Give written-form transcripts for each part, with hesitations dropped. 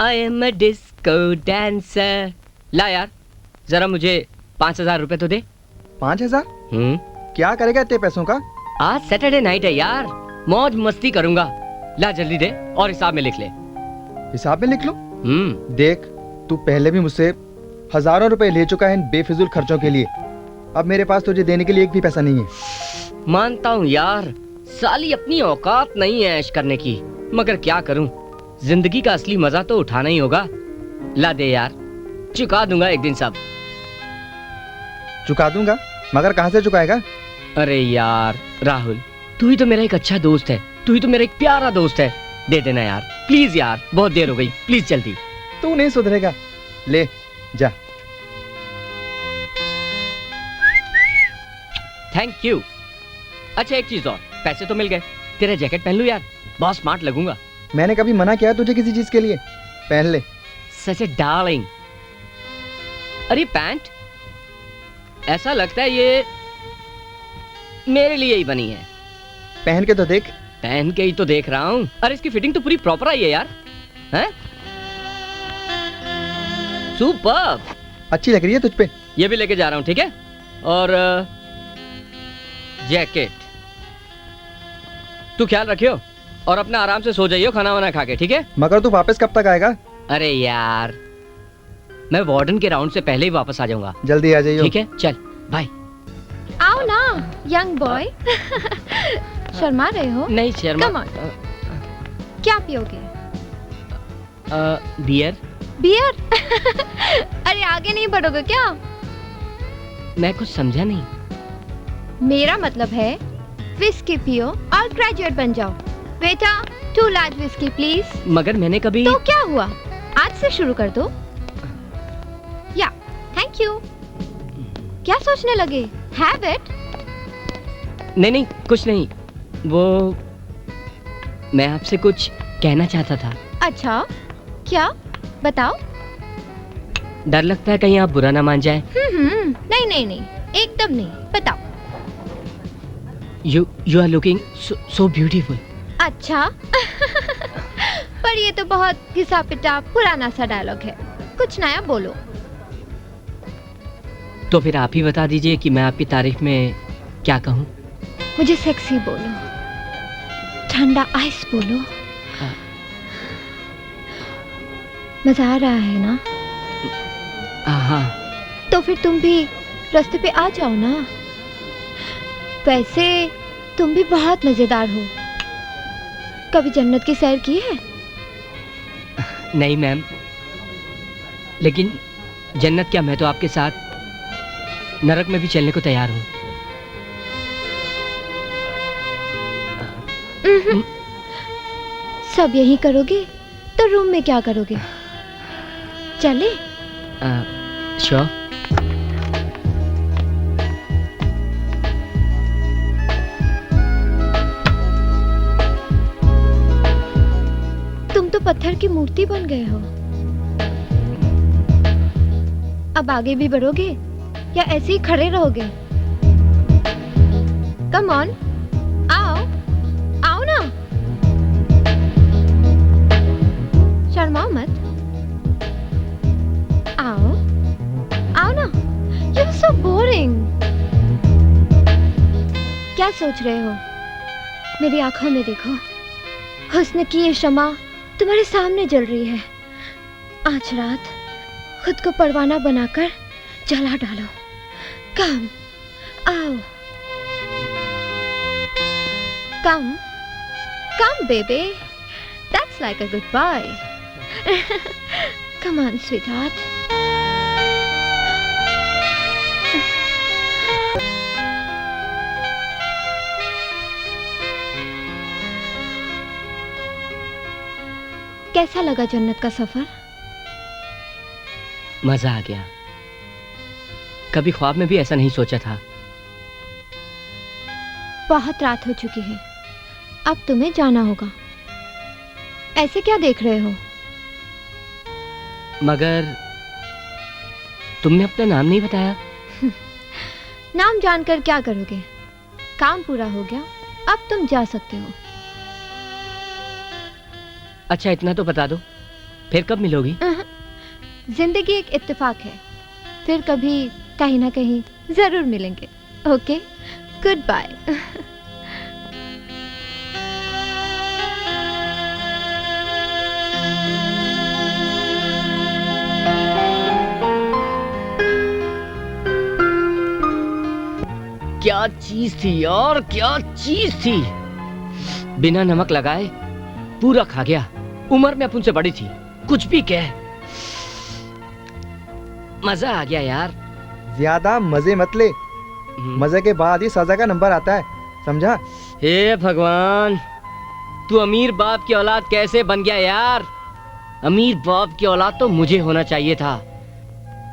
I am a disco dancer. ला यार, जरा मुझे 5,000 रुपए तो दे। 5,000? क्या करेगा इतने पैसों का? आज सैटरडे नाइट है यार, मौज मस्ती करूंगा। ला जल्दी दे और हिसाब में लिख ले। हिसाब में लिख लो? देख, तू पहले भी मुझसे हजारों रुपए ले चुका है इन बेफिजूल खर्चों के लिए। अब मेरे पास तुझे देने के लिए एक भी पैसा नहीं है। मानता हूँ यार, साली अपनी औकात नहीं है ऐश करने की, मगर क्या करूं, जिंदगी का असली मजा तो उठाना ही होगा। ला दे यार, चुका दूंगा एक दिन सब। चुका दूंगा? मगर कहाँ से चुकाएगा? अरे यार राहुल, तू ही तो मेरा एक अच्छा दोस्त है, तू ही तो मेरा एक प्यारा दोस्त है। दे देना यार, प्लीज यार, बहुत देर हो गई, प्लीज जल्दी। तू नहीं सुधरेगा, ले जा। Thank you. अच्छा एक चीज और, पैसे तो मिल गए, तेरा जैकेट पहन लूं यार, बहुत स्मार्ट लगूंगा। मैंने कभी मना किया तुझे किसी चीज के लिए? पहन ले। सच ए डार्लिंग। अरे पैंट, ऐसा लगता है ये मेरे लिए ही बनी है। पहन के तो देख। पहन के ही तो देख रहा हूँ। अरे इसकी फिटिंग तो पूरी प्रॉपर आई है यार। हैं? सुपर्ब। अच्छी लग रही है तुझ पे। ये भी लेके जा रहा हूँ, ठीक है? और जैकेट तू ख्याल रखियो और अपना आराम से सो जाइयो खाना वाना खा के, ठीक है? मगर तू वापस कब तक आएगा? अरे यार, मैं वार्डन के राउंड से पहले ही वापस आ जाऊंगा। जल्दी आ जाइयो। ठीक है, चल बाय। आओ ना यंग बॉय। शर्मा रहे हो? नहीं शर्मा। Come on. क्या पियोगे? बियर। बियर? अरे आगे नहीं बढ़ोगे क्या? मैं कुछ समझा नहीं। मेरा मतलब है विस्की पियो और ग्रेजुएट बन जाओ। बेटा 2 लार्ज विस्की प्लीज। मगर मैंने कभी। तो क्या हुआ, आज से शुरू कर दो। या थैंक यू। क्या सोचने लगे? Have it. नहीं नहीं कुछ नहीं, वो मैं आपसे कुछ कहना चाहता था। अच्छा क्या, बताओ। डर लगता है कहीं आप बुरा ना मान जाए। नहीं नहीं नहीं, एकदम नहीं, बताओ। You are looking so beautiful. अच्छा। पर ये तो बहुत घिसा पिटा पुराना सा डायलॉग है, कुछ नया बोलो। तो फिर आप ही बता दीजिए कि मैं आपकी तारीफ में क्या कहूँ। मुझे सेक्सी बोलो, ठंडा आइस बोलो। मजा आ रहा है ना? हाँ। तो फिर तुम भी रास्ते पे आ जाओ ना। वैसे तुम भी बहुत मजेदार हो। कभी जन्नत की सैर की है? नहीं मैम, लेकिन जन्नत क्या, मैं तो आपके साथ नरक में भी चलने को तैयार हूँ। सब यही करोगे तो रूम में क्या करोगे? चले? श्योर। तुम तो पत्थर की मूर्ति बन गए हो। अब आगे भी बढ़ोगे या ऐसे ही खड़े रहोगे? कम ऑन, आओ आओ ना, शर्माओ मत। आओ आओ ना। You are so boring. क्या सोच रहे हो? मेरी आंखों में देखो, हुस्न की ये शमा तुम्हारे सामने जल रही है। आज रात खुद को परवाना बनाकर जला डालो। कम, आओ। Come come baby, that's like a good boy. Come on sweetheart. कैसा लगा जन्नत का सफर? मजा आ गया। कभी ख्वाब में भी ऐसा नहीं सोचा था। बहुत रात हो चुकी है, अब तुम्हें जाना होगा। ऐसे क्या देख रहे हो? मगर तुमने अपना नाम नहीं बताया। नाम जानकर क्या करोगे? काम पूरा हो गया, अब तुम जा सकते हो। अच्छा इतना तो बता दो, फिर कब मिलोगी? जिंदगी एक इत्तेफाक है, फिर कभी कहीं ना कहीं जरूर मिलेंगे। Okay, good bye. क्या चीज थी यार, क्या चीज थी। बिना नमक लगाए पूरा खा गया। उम्र में अपन से बड़ी थी, कुछ भी कह। मजा आ गया यार। ज्यादा मजे मत ले, मजे के बाद ही सजा का नंबर आता है, समझा? हे भगवान, तू अमीर बाप की औलाद कैसे बन गया यार? अमीर बाप की औलाद तो मुझे होना चाहिए था।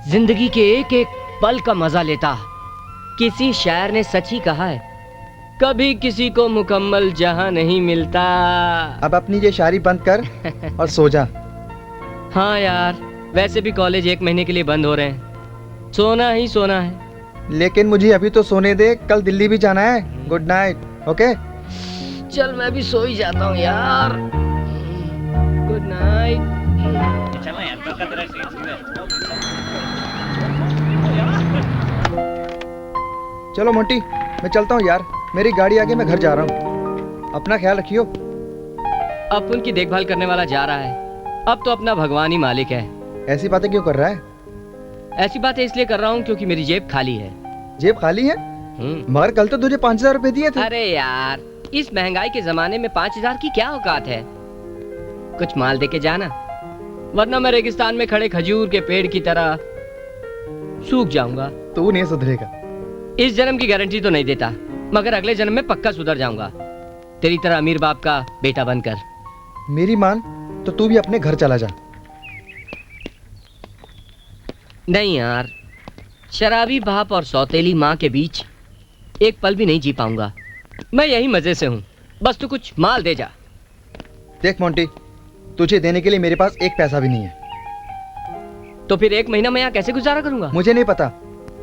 जिंदगी के एक एक पल का मजा लेता। किसी शायर ने सच ही कहा है, कभी किसी को मुकम्मल जहां नहीं मिलता। अब अपनी ये शायरी बंद कर और सो जा। हाँ यार, वैसे भी कॉलेज 1 महीने के लिए बंद हो रहे हैं, सोना ही सोना है। लेकिन मुझे अभी तो सोने दे, कल दिल्ली भी जाना है। Good night. ओके, चल मैं भी सो ही जाता हूँ यार। Good night. चलो मोंटी, मैं चलता हूँ यार, मेरी गाड़ी आगे, मैं घर जा रहा हूँ। अपना ख्याल रखियो। अब उनकी देखभाल करने वाला जा रहा है, अब तो अपना भगवान ही मालिक है। ऐसी बातें क्यों कर रहा है? ऐसी बातें इसलिए कर रहा हूँ क्योंकि मेरी जेब खाली है। जेब खाली है? मगर कल तो तुझे 5,000 रुपए दिए थे। अरे यार, इस महंगाई के जमाने में 5,000 की क्या औकात है? कुछ माल दे के जाना, वरना मैं रेगिस्तान में खड़े खजूर के पेड़ की तरह सूख जाऊंगा। तू नहीं सुधरेगा। इस जन्म की गारंटी तो नहीं देता, मगर अगले जन्म में पक्का सुधर जाऊंगा, तेरी तरह अमीर बाप का बेटा बनकर। मेरी मान तो तू भी अपने घर चला जा। नहीं यार, शराबी बाप और सौतेली माँ के बीच एक पल भी नहीं जी पाऊंगा। मैं यही मजे से हूँ, बस तू कुछ माल दे जा। देख मोंटी, तुझे देने के लिए मेरे पास एक पैसा भी नहीं है। तो फिर 1 महीना मैं यहाँ कैसे गुजारा करूंगा? मुझे नहीं पता,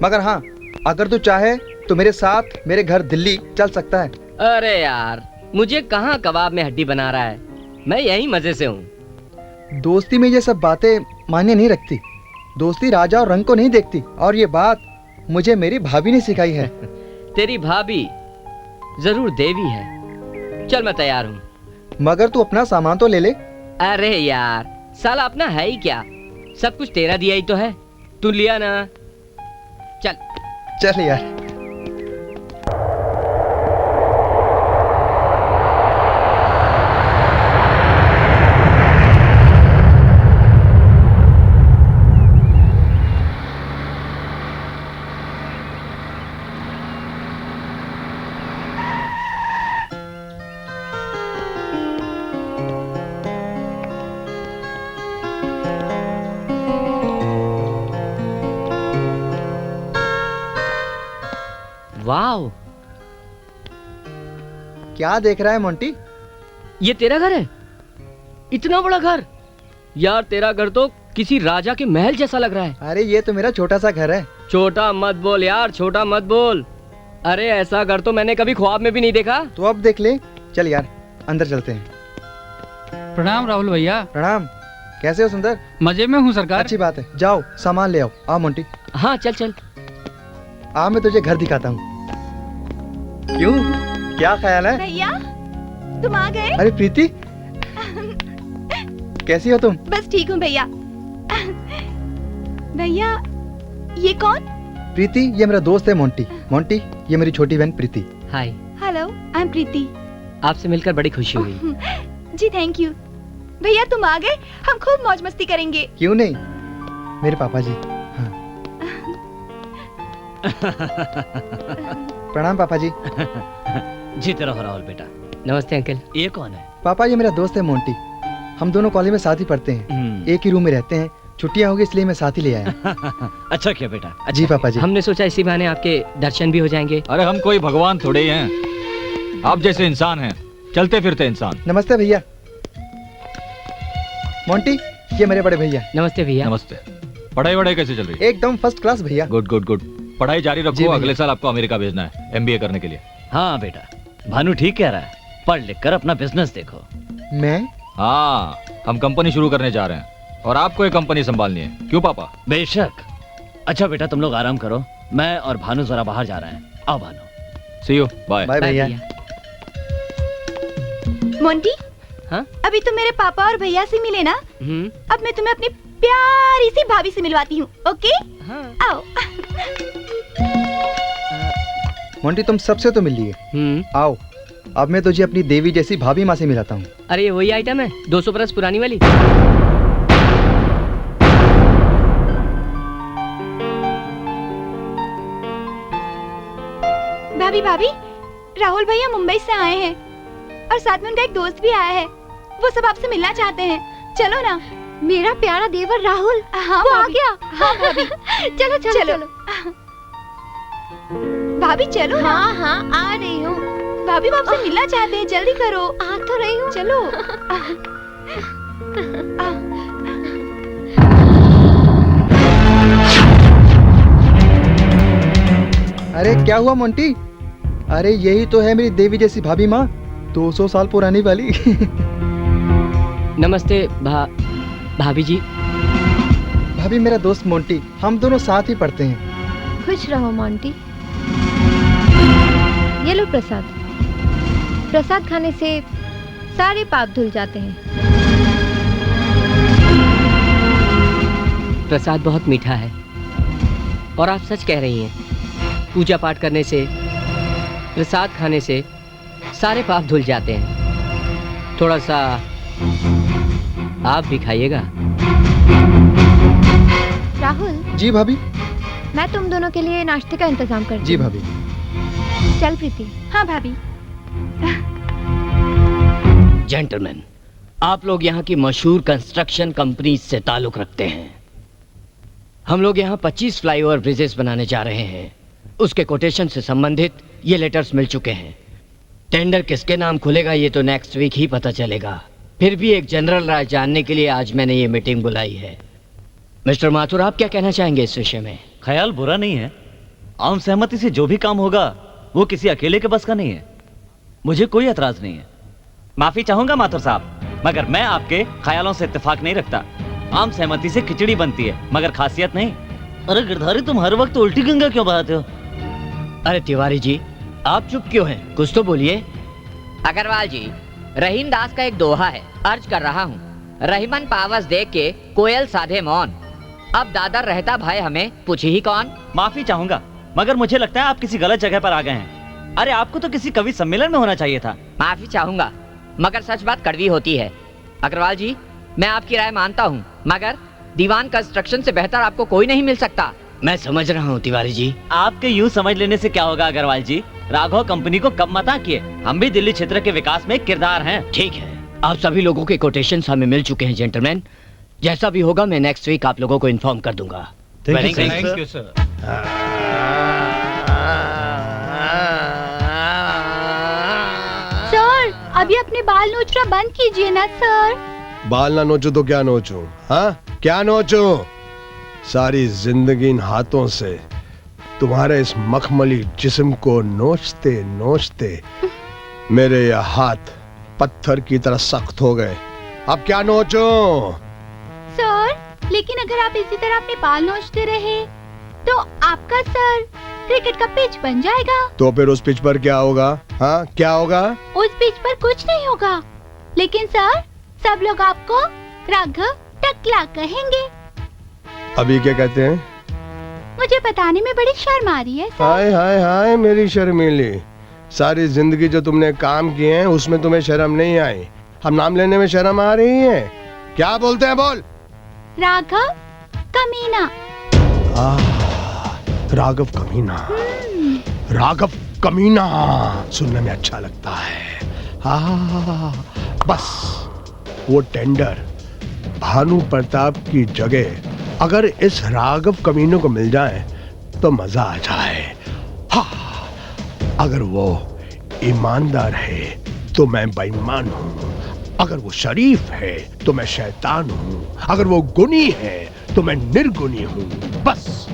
मगर हाँ, अगर तू चाहे तो मेरे साथ मेरे घर दिल्ली चल सकता है। अरे यार, मुझे कहाँ कबाब में हड्डी बना रहा है, मैं यही मजे से हूँ। दोस्ती में ये सब बातें मायने नहीं रखती। दोस्ती राजा और रंग को नहीं देखती, और ये बात मुझे मेरी भाभी ने सिखाई है। तेरी भाभी जरूर देवी है। चल मैं तैयार हूँ। मगर तू अपना सामान तो ले ले। अरे यार, साला अपना है ही क्या, सब कुछ तेरा दिया ही तो है, तू लिया ना। चल चल यार। वाओ, क्या देख रहा है मोंटी? ये तेरा घर है? इतना बड़ा घर? यार तेरा घर तो किसी राजा के महल जैसा लग रहा है। अरे ये तो मेरा छोटा सा घर है। छोटा मत बोल यार, छोटा मत बोल। अरे ऐसा घर तो मैंने कभी ख्वाब में भी नहीं देखा। तो अब देख ले। चल यार, अंदर चलते हैं। प्रणाम राहुल भैया। प्रणाम। कैसे हो सुंदर? मजे में हूँ सरकार। अच्छी बात है, जाओ सामान ले आओ। आओ मोंटी। हाँ चल चल। आ, मैं तुझे घर दिखाता हूँ। क्यों, क्या ख्याल है? भैया, तुम आ गए? अरे प्रीति, कैसी हो तुम? बस ठीक हूँ भैया। भैया, ये कौन? प्रीति, ये मेरा दोस्त है मोंटी। मोंटी, ये मेरी छोटी बहन प्रीति। हाय। हेलो, आई एम प्रीति। आपसे मिलकर बड़ी खुशी हुई। जी थैंक यू। भैया तुम आ गए, हम खूब मौज मस्ती करेंगे। क्यों नहीं, मेरे पापा जी। हाँ। प्रणाम पापा जी। जीते रहो राहुल बेटा। नमस्ते अंकल। ये कौन है? पापा, ये मेरा दोस्त है मोंटी। हम दोनों कॉलेज में साथ ही पढ़ते हैं, एक ही रूम में रहते हैं। छुट्टियां हो गई इसलिए मैं साथ ही ले आया। अच्छा क्या बेटा? अच्छा। जी पापा जी। हमने सोचा इसी बहाने आपके दर्शन भी हो जाएंगे। अरे हम कोई भगवान थोड़े ही हैं, आप जैसे इंसान हैं, चलते फिरते इंसान। नमस्ते भैया। मोंटी, ये मेरे बड़े भैया। नमस्ते भैया। नमस्ते। पढ़ाई वढ़ाई कैसे चल रही है? एकदम फर्स्ट क्लास भैया। Good good good. पढ़ाई जारी जी रखो, भैया। अगले साल आपको अमेरिका भेजना है MBA करने के लिए। हाँ बेटा, भानु ठीक कह रहा है, पढ़ लिख कर अपना बिजनेस देखो। मैं? हाँ, हम कंपनी शुरू करने जा रहे हैं, और आपको ये कंपनी संभालनी है, क्यों पापा? बेशक। अच्छा बेटा तुम लोग आराम करो, मैं और भानु जरा बाहर जा रहे हैं। आओ भानु। सी यू, बाय। बाय भैया। मोंटी, हाँ? अभी तुम मेरे पापा और भैया से मिले ना, हम्म, अब मैं तुम्हें अपनी प्यारी सी भाभी से मिलवाती हूँ। ओके, हाँ। आओ। मोंटी तुम सबसे तो मिल लिए, आओ अब मैं तुझे अपनी देवी जैसी भाभी माँ से मिलाता हूँ। अरे ये वही आइटम है 200 बरस पुरानी वाली। भाभी भाभी, राहुल भैया मुंबई से आए हैं और साथ में उनका एक दोस्त भी आया है। वो सब आपसे मिलना चाहते हैं, चलो ना। मेरा प्यारा देवर राहुल, हाँ वो आ भाभी। गया। हाँ भाभी। चलो चलो चलो। चलो। भाभी चलो ना। हाँ हाँ आ रही हूँ। भाभी वो आपसे मिलना चाहते हैं, जल्दी करो। आ तो रही हूँ। चलो। अरे क्या हुआ मोंटी? अरे यही तो है मेरी देवी जैसी भाभी माँ, 200 साल पुरानी वाली। नमस्ते भाभी जी। भाभी मेरा दोस्त मोंटी, हम दोनों साथ ही पढ़ते हैं। खुश रहो मोंटी। ये लो प्रसाद। प्रसाद खाने से सारे पाप धुल जाते हैं। प्रसाद बहुत मीठा है और आप सच कह रही हैं। पूजा पाठ करने से, प्रसाद खाने से सारे पाप धुल जाते हैं। थोड़ा सा आप भी खाइएगा। राहुल, जी भाभी। मैं तुम दोनों के लिए नाश्ते का इंतजाम करती जी हूँ। भाभी। चल प्रीति। हाँ भाभी। जेंटलमैन, आप लोग यहाँ की मशहूर कंस्ट्रक्शन कंपनी से ताल्लुक रखते हैं। हम लोग यहाँ 25 फ्लाईओवर ब्रिजेस बनाने जा रहे हैं। उसके कोटेशन से संबंधित ये लेटर्स मिल चुके हैं। टेंडर किसके नाम खुलेगा ये तो नेक्स्ट वीक ही पता चलेगा। फिर भी एक जनरल राय जानने के लिए आज मैंने ये मीटिंग बुलाई है। मिस्टर माथुर, आप क्या कहना चाहेंगे इस विषय में? ख्याल बुरा नहीं है। आम सहमति से जो भी काम होगा वो किसी अकेले के बस का नहीं है। मुझे कोई एतराज नहीं है। माफी चाहूंगा माथुर साहब, मगर मैं आपके ख्यालों से इत्तेफाक नहीं रखता। आम सहमति से खिचड़ी बनती है मगर खासियत नहीं। अरे गिरधारी, तुम हर वक्त उल्टी गंगा क्यों बहाते हो? अरे तिवारी जी, आप चुप क्यों हैं? कुछ तो बोलिए। अग्रवाल जी, रहीम दास का एक दोहा है, अर्ज कर रहा हूँ। रहीमन पावस देख के कोयल साधे मौन, अब दादर रहता भाई हमें पूछी ही कौन। माफी चाहूंगा मगर मुझे लगता है आप किसी गलत जगह पर आ गए हैं। अरे आपको तो किसी कवि सम्मेलन में होना चाहिए था। माफी चाहूंगा मगर सच बात कड़वी होती है। अग्रवाल जी, मैं आपकी राय मानता हूँ मगर दीवान कंस्ट्रक्शन से बेहतर आपको कोई नहीं मिल सकता। मैं समझ रहा हूँ तिवारी जी। आपके यूं समझ लेने से क्या होगा अग्रवाल जी? राघव कंपनी को कब मता किए, हम भी दिल्ली क्षेत्र के विकास में एक किरदार हैं। ठीक है, आप सभी लोगों के कोटेशंस हमें मिल चुके हैं जेंटलमैन। जैसा भी होगा मैं नेक्स्ट वीक आप लोगों को इन्फॉर्म कर दूंगा। Thank you sir. सर, अभी अपने बाल नोचना बंद कीजिए ना सर। बाल ना नोचूं तो क्या नोचूं? हाँ, क्या नोचूं? सारी जिंदगी इन हाथों से तुम्हारे इस मखमली जिस्म को नोचते नोचते मेरे ये हाथ पत्थर की तरह सख्त हो गए। अब क्या नोचूं? सर, लेकिन अगर आप इसी तरह अपने बाल नोचते रहे तो आपका सर क्रिकेट का पिच बन जाएगा। तो फिर उस पिच पर क्या होगा? हाँ, क्या होगा? उस पिच पर कुछ नहीं होगा, लेकिन सर सब लोग आपको राघव टकला कहेंगे। अभी क्या कहते हैं? मुझे बताने में बड़ी शर्म आ रही है सर। हाय हाय हाय मेरी शर्मीली, सारी जिंदगी जो तुमने काम किए हैं उसमें तुम्हें शर्म नहीं आई, हम नाम लेने में शर्म आ रही है। क्या बोलते हैं? बोल। राघव कमीना। राघव कमीना। राघव कमीना सुनने में अच्छा लगता है। बस वो टेंडर भानु प्रताप की जगह अगर इस राघव कमीनों को मिल जाए तो मजा आ जाए। हाँ, अगर वो ईमानदार है तो मैं बेईमान हूँ, अगर वो शरीफ है तो मैं शैतान हूँ, अगर वो गुणी है तो मैं निर्गुणी हूँ। बस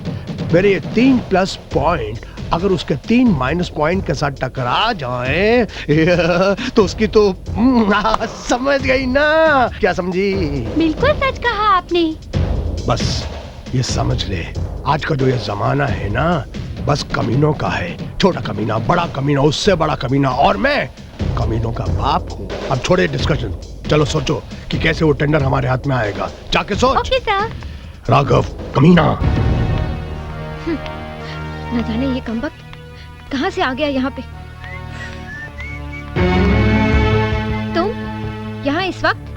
मेरे ये 3+ पॉइंट अगर उसके 3 माइनस पॉइंट के साथ टकरा जाए तो उसकी तो समझ गई ना, क्या समझी? बिल्कुल सच कहा आपने। बस ये समझ ले, आज का जो ये जमाना है ना, बस कमीनों का है। छोटा कमीना, बड़ा कमीना, उससे बड़ा कमीना, और मैं कमीनों का बाप हूँ। अब छोड़े डिस्कशन, चलो सोचो कि कैसे वो टेंडर हमारे हाथ में आएगा। जाके सोच। Okay sir. राघव कमीना। न जाने ये कमबख्त कहाँ से आ गया यहाँ पे। तुम यहाँ इस वक्त?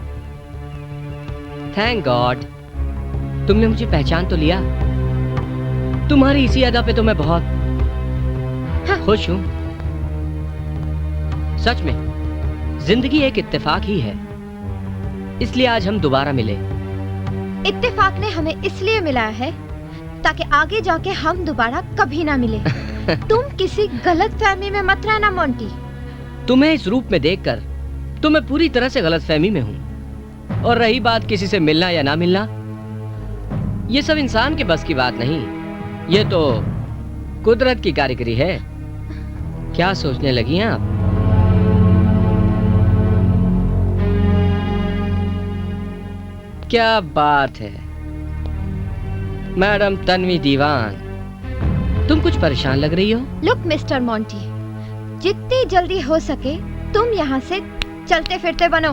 थैंक गॉड तुमने मुझे पहचान तो लिया। तुम्हारी इसी अदा पे तो मैं बहुत खुश हूँ। सच में जिंदगी एक इत्तेफाक ही है, इसलिए आज हम दोबारा मिले। इत्तेफाक ने हमें इसलिए मिलाया है ताकि आगे जाके हम दोबारा कभी ना मिले। तुम किसी गलत फहमी में मत रहना मोंटी। तुम्हें इस रूप में देखकर तो मैं पूरी तरह से गलत फहमी में हूँ। और रही बात किसी से मिलना या ना मिलना, ये सब इंसान के बस की बात नहीं, ये तो कुदरत की कारीगरी है। क्या सोचने लगी हैं आप? क्या बात है मैडम तन्वी दीवान, तुम कुछ परेशान लग रही हो। लुक मिस्टर मोंटी, जितनी जल्दी हो सके तुम यहाँ से चलते फिरते बनो।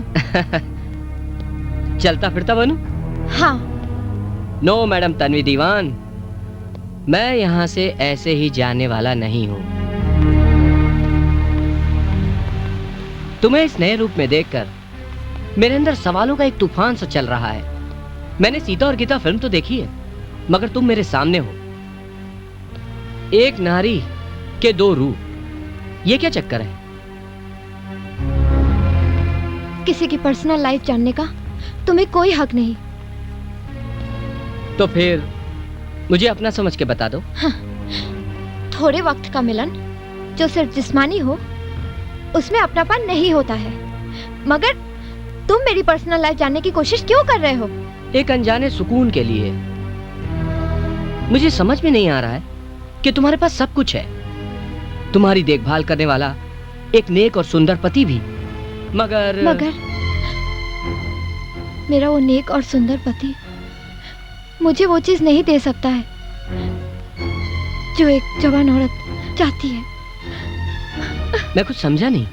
चलता फिरता बनूं? हाँ। नो मैडम तन्वी दीवान, मैं यहाँ से ऐसे ही जाने वाला नहीं हूँ। तुम्हें इस नए रूप में देखकर मेरे अंदर सवालों का एक तूफान सा चल रहा है। मैंने सीता और गीता फिल्म तो देखी है, मगर तुम मेरे सामने हो। एक नारी के दो रूप, ये क्या चक्कर है? किसी की पर्सनल लाइफ जानने का तुम्हें कोई हक नहीं। तो फिर मुझे अपना समझ के बता दो। हाँ, थोड़े वक्त का मिलन जो सिर्फ जिस्मानी हो, उसमें अपनापन नहीं होता है। मगर तुम मेरी पर्सनल लाइफ जानने की कोशिश क्यों कर रहे हो? एक अनजाने सुकून के लिए। मुझे समझ में नहीं आ रहा है कि तुम्हारे पास सब कुछ है, तुम्हारी देखभाल करने वाला एक नेक और सुंदर पति भी, मगर मेरा वो नेक और सुंदर पति मुझे वो चीज नहीं दे सकता है जो एक जवान औरत चाहती है। मैं कुछ समझा नहीं।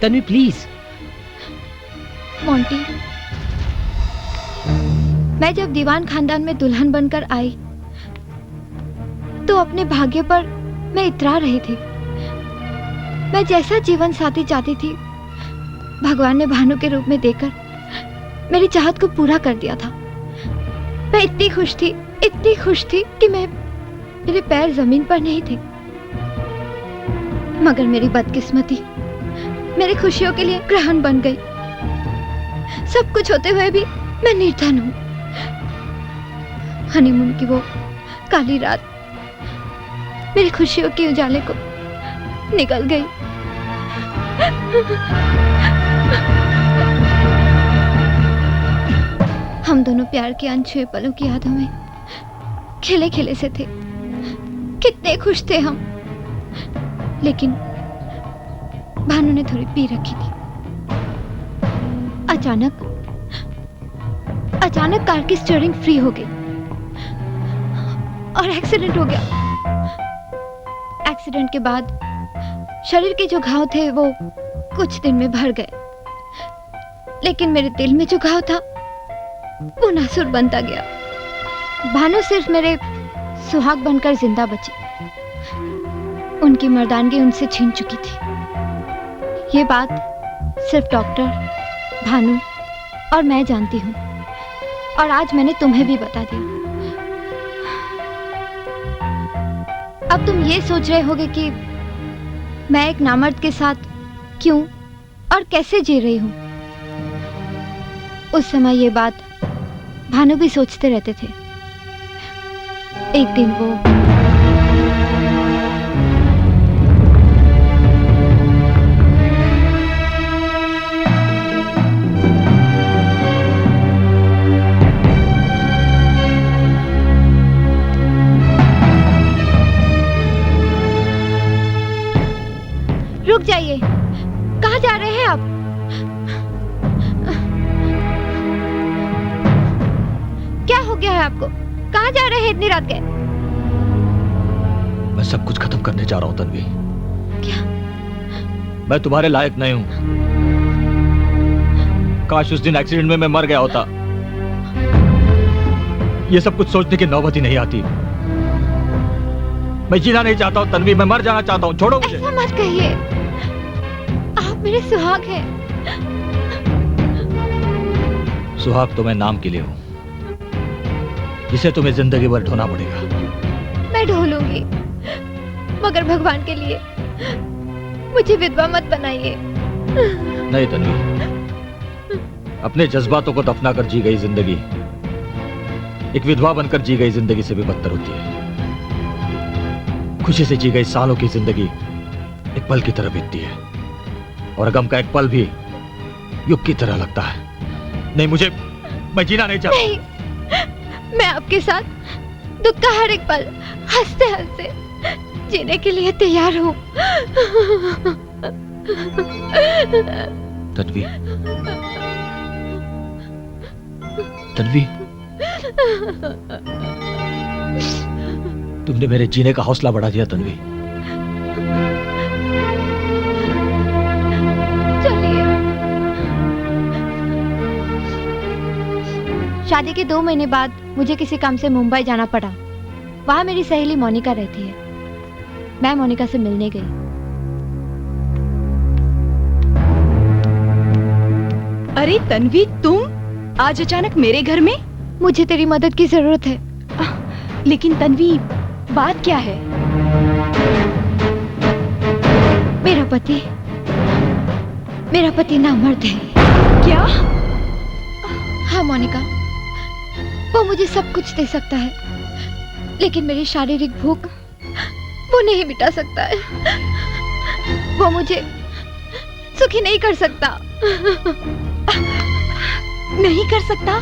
तन्वी प्लीज। मोंटी, मैं जब दीवान खानदान में दुल्हन बनकर आई तो अपने भाग्य पर मैं इतरा रही थी। मैं जैसा जीवन साथी चाहती थी, भगवान ने भानु के रूप में देकर मेरी चाहत को पूरा कर दिया था। मैं इतनी खुश थी कि मेरे पैर जमीन पर नहीं थे। मगर मेरी बदकिस्मती मेरी खुशियों के लिए ग्रहण बन गई। सब कुछ होते हुए भी मैं निर्धन हूँ। हनीमून की वो काली रात मेरी खुशियों के उजाले को निकल गई। हम दोनों प्यार के अनछुए पलों की यादों में खिले खिले से थे। कितने खुश थे हम। लेकिन भानु ने थोड़ी पी रखी थी। अचानक कार की स्टीयरिंग फ्री हो गई और एक्सीडेंट हो गया। एक्सीडेंट के बाद शरीर के जो घाव थे वो कुछ दिन में भर गए, लेकिन मेरे दिल में जो घाव था वो नासुर बनता गया। भानु सिर्फ मेरे सुहाग बनकर जिंदा बची। उनकी मर्दानगी उनसे छीन चुकी थी। ये बात सिर्फ डॉक्टर, भानु और मैं जानती हूँ, और आज मैंने तुम्हें भी बता दिया। अब तुम ये सोच रहे होगे कि मैं एक नामर्द के साथ क्यों और कैसे जी रही हूँ। उस समय ये बात भानु भी सोचते रहते थे। एक दिन वो है आपको? कहाँ जा रहे हैं इतनी रात के? मैं सब कुछ खत्म करने जा रहा हूँ तन्वी। क्या? मैं तुम्हारे लायक नहीं हूं। काश उस दिन एक्सीडेंट में मैं मर गया होता। ये सब कुछ सोचने की नौबत ही नहीं आती। मैं जीना नहीं चाहता हूँ तन्वी, मैं मर जाना चाहता हूँ। छोड़ो मुझे। ऐसा मत कहिए, आप मेरे सुहाग हैं। सुहाग तो मैं नाम के लिए हूँ, जिसे तुम्हें जिंदगी भर ढोना पड़ेगा। मैं ढोलूंगी, मगर भगवान के लिए मुझे विधवा मत बनाइए। नहीं तन्वी, अपने जज्बातों को दफना कर जी गई जिंदगी एक विधवा बनकर जी गई जिंदगी से भी बदतर होती है। खुशी से जी गई सालों की जिंदगी एक पल की तरह बीतती है, और गम का एक पल भी युग की तरह लगता है। नहीं, मैं जीना नहीं चाहता। नहीं, मैं आपके साथ दुख का हर एक पल हंसते हंसते जीने के लिए तैयार हूँ। तन्वी, तन्वी, तुमने मेरे जीने का हौसला बढ़ा दिया तन्वी। चलिए। शादी के 2 महीने बाद मुझे किसी काम से मुंबई जाना पड़ा। वहां मेरी सहेली मोनिका रहती है। मैं मोनिका से मिलने गई। अरे तन्वी, तुम आज अचानक मेरे घर में? मुझे तेरी मदद की जरूरत है। लेकिन तन्वी, बात क्या है? मेरा पति नामर्द है। क्या? हाँ मोनिका, वो मुझे सब कुछ दे सकता है, लेकिन मेरी शारीरिक भूख वो नहीं मिटा सकता है। वो मुझे सुखी नहीं कर सकता। नहीं कर सकता?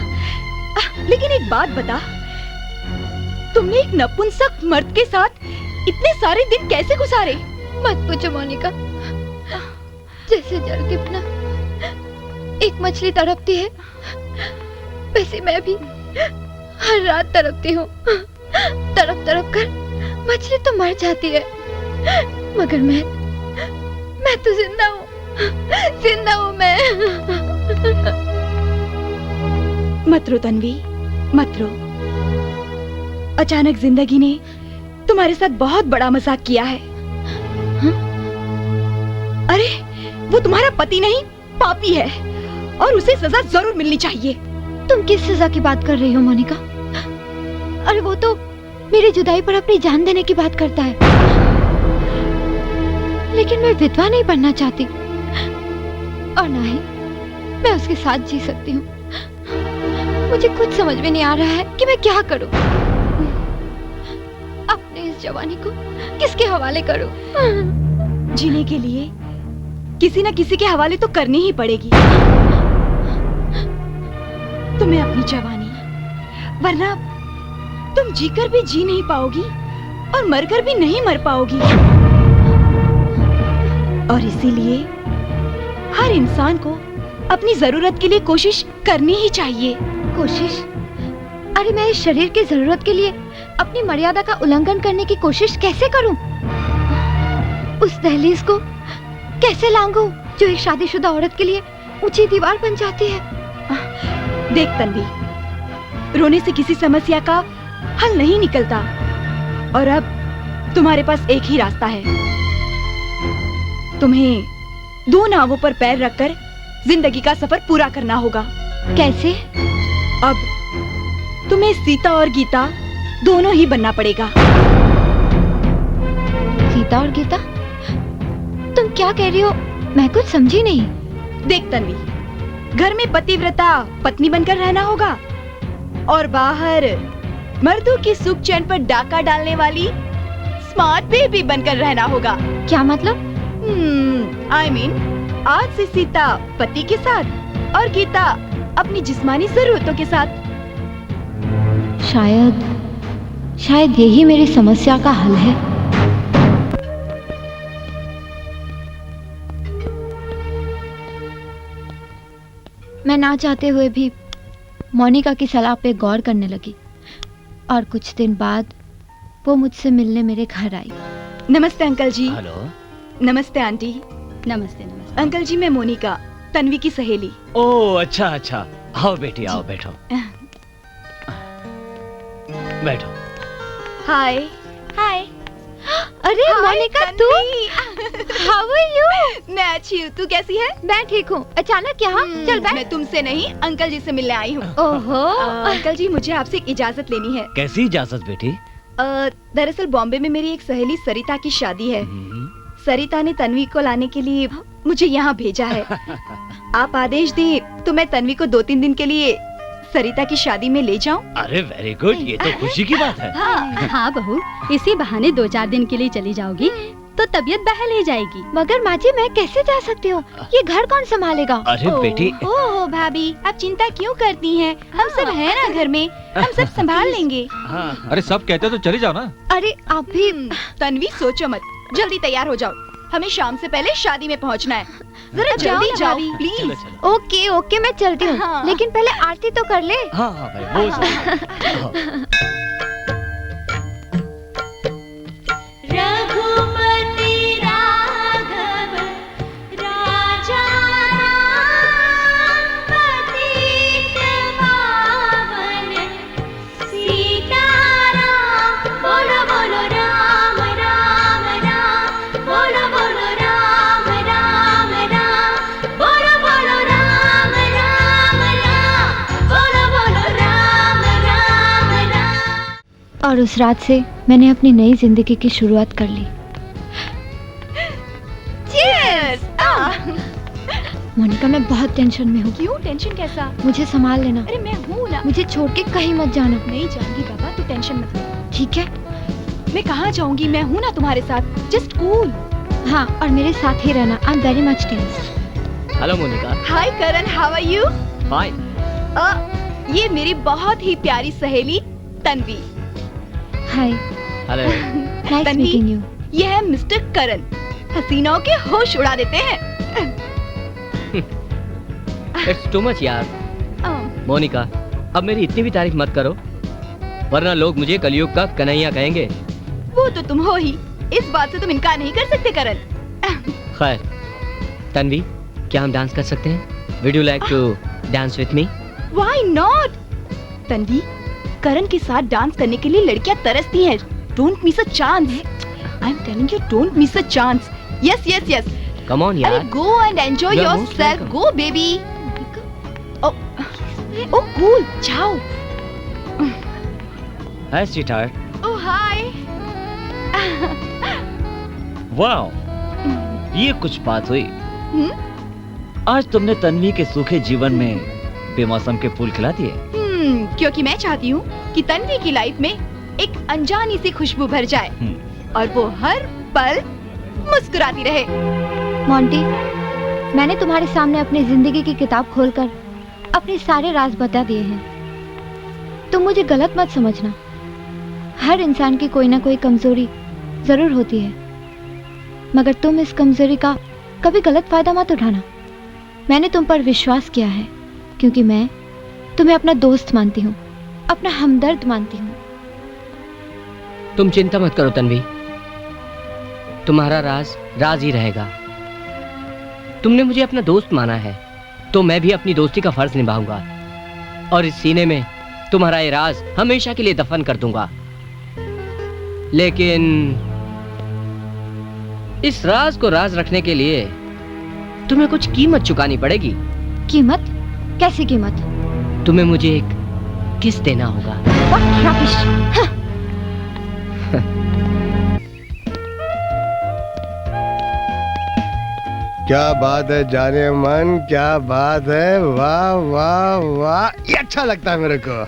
लेकिन एक बात बता, तुमने एक नपुंसक मर्द के साथ इतने सारे दिन कैसे गुजारे? मत पूछो मोनिका, जैसे जल के बिना एक मछली तड़पती है, वैसे मैं भी हर रात तड़पती हूँ। तड़प कर मछली तो मर जाती है, मगर मैं तो जिंदा हूँ मैं। मत रो तन्वी, मत रो। अचानक जिंदगी ने तुम्हारे साथ बहुत बड़ा मजाक किया है। हा? अरे वो तुम्हारा पति नहीं, पापी है, और उसे सजा जरूर मिलनी चाहिए। तुम किस सजा की बात कर रही हो मोनिका? अरे वो तो मेरी जुदाई पर अपनी जान देने की बात करता है, लेकिन मैं विधवा नहीं बनना चाहती, और ना ही मैं उसके साथ जी सकती हूँ। मुझे कुछ समझ में नहीं आ रहा है कि मैं क्या करूं। अपने इस जवानी को किसके हवाले करूं? जीने के लिए किसी न किसी के हवाले तो करनी ही पड़ेगी। तुम्हें अपनी जवानी, वरना तुम जीकर भी जी नहीं पाओगी और मरकर भी नहीं मर पाओगी। और इसीलिए हर इंसान को अपनी जरूरत के लिए कोशिश करनी ही चाहिए। कोशिश? अरे मैं इस शरीर की जरूरत के लिए अपनी मर्यादा का उल्लंघन करने की कोशिश कैसे करूं? उस दहलीज को कैसे लांघूं जो एक शादीशुदा औरत के लिए ऊंची दीवार बन जाती है? देख तन्वी, रोने से किसी समस्या का हल नहीं निकलता, और अब तुम्हारे पास एक ही रास्ता है। तुम्हें 2 नावों पर पैर रखकर जिंदगी का सफर पूरा करना होगा। कैसे? अब तुम्हें सीता और गीता दोनों ही बनना पड़ेगा। सीता और गीता? तुम क्या कह रही हो? मैं कुछ समझी नहीं। देख तन्वी, घर में पतिव्रता पत्नी बनकर रहना होगा, और बाहर मर्दों की सुख चैन पर डाका डालने वाली स्मार्ट बेबी बनकर रहना होगा। क्या मतलब? I mean, आज से सीता पति के साथ और गीता अपनी जिस्मानी जरूरतों के साथ। शायद यही मेरी समस्या का हल है। मैं ना चाहते हुए भी मोनिका की सलाह पे गौर करने लगी। और कुछ दिन बाद वो मुझसे मिलने मेरे घर आई। नमस्ते अंकल जी। हेलो। नमस्ते आंटी। नमस्ते नमस्ते। अंकल जी, मैं मोनिका, तन्वी की सहेली। ओह अच्छा अच्छा, आओ बेटी आओ, बैठो बैठो। हाय। हाय। अरे मोनिका, तू? How are you? मैं अच्छी हूँ, तू कैसी है? मैं ठीक हूँ। अचानक यहाँ? चल बैठ। मैं तुमसे नहीं, अंकल जी से मिलने आई हूँ। ओहो। अंकल जी, मुझे आपसे एक इजाजत लेनी है। कैसी इजाजत बेटी? दरअसल बॉम्बे में मेरी एक सहेली सरिता की शादी है। सरिता ने तन्वी को लाने के लिए मुझे यहाँ भेजा है। आप आदेश दें तो मैं तन्वी को 2-3 दिन के लिए सरिता की शादी में ले जाऊं? अरे वेरी गुड, ये तो खुशी की बात है। हाँ बहू, इसी बहाने 2-4 दिन के लिए चली जाओगी तो तबीयत बहल ही जाएगी। मगर माँ जी, मैं कैसे जा सकती हूँ? ये घर कौन संभालेगा? अरे बेटी। ओह भाभी, आप चिंता क्यों करती हैं? हम सब हैं ना घर में, हम सब संभाल लेंगे। अरे सब कहते तो चली जाओ ना। अरे आप भी। तन्वी, सोचो मत, जल्दी तैयार हो जाओ, हमें शाम से पहले शादी में पहुंचना है। जरा जल्दी जाओ प्लीज। ओके ओके, मैं चलती हूँ। हाँ। लेकिन पहले आरती तो कर ले। हाँ हाँ भाई, वो जरूर। रघुपति राघव राजा राम, पतित पावन सीताराम। बोलो बोलो राम राम राम, बोलो बोलो राम राम राम, बोलो बोलो राम राम राम, बोलो बोलो राम राम राम। और उस रात से मैंने अपनी नई जिंदगी की शुरुआत कर ली। Cheers! मोनिका, मैं बहुत टेंशन में हूँ। क्यों? टेंशन कैसा? मुझे संभाल लेना। अरे मैं हूँ ना। मुझे छोड़ के कहीं मत जाना। नहीं जाऊंगी बाबा, तू टेंशन मत ले। ठीक है? मैं कहाँ जाऊंगी, मैं हूँ ना तुम्हारे साथ। Just cool. हाँ, और मेरे साथ ही रहना। I am very much tense. Hello Monika. Hi Karan, how are you? Fine. ये मेरी बहुत ही प्यारी सहेली Tanvi. Hi. Hello. Nice Tanvi, meeting you. ये है मिस्टर करण, हसीनाओं के होश उड़ा देते हैं। इट्स टू मच यार। मोनिका, अब मेरी इतनी भी तारीफ मत करो, वरना लोग मुझे कलयुग का कन्हैया कहेंगे। वो तो तुम हो ही, इस बात से तुम इनकार नहीं कर सकते करण। खैर, तन्वी, क्या हम डांस कर सकते हैं? Would you like to dance with me? Why not? Tanvi, करण के साथ डांस करने के लिए लड़कियां तरसती हैं। Don't miss a chance. I'm telling you, don't miss a chance. Yes, yes, yes. Come on अरे यार। go and enjoy You are most yourself. welcome. Go baby. Oh cool. जाओ। हाय स्वीटहार्ट। Oh hi. वाओ, ये कुछ बात हुई। हम्म? आज तुमने तन्वी के सूखे जीवन में बेमौसम के फूल खिला दिए। क्योंकि मैं चाहती हूँ कि तन्वी की लाइफ में एक अनजानी सी खुशबू भर जाए और वो हर पल मुस्कुराती रहे। मोंटी, मैंने तुम्हारे सामने अपनी जिंदगी की किताब खोलकर अपने सारे राज बता दिए हैं। तुम मुझे गलत मत समझना। हर इंसान की कोई ना कोई कमजोरी जरूर होती है, मगर तुम इस कमजोरी का कभी गलत फायदा मत उठाना। मैंने तुम पर विश्वास किया है क्योंकि मैं तुम्हें अपना दोस्त मानती हूँ, अपना हमदर्द मानती हूँ। तुम चिंता मत करो तन्वी, तुम्हारा राज राज ही रहेगा। तुमने मुझे अपना दोस्त माना है तो मैं भी अपनी दोस्ती का फर्ज निभाऊंगा और इस सीने में तुम्हारा ये राज हमेशा के लिए दफन कर दूंगा। लेकिन इस राज को राज रखने के लिए तुम्हें कुछ कीमत चुकानी पड़ेगी। कीमत? कैसी कीमत? तुम्हें मुझे एक किस देना होगा। What rubbish! क्या बात है जाने मन, क्या बात है। वाह वाह वाह, ये अच्छा लगता है मेरे को।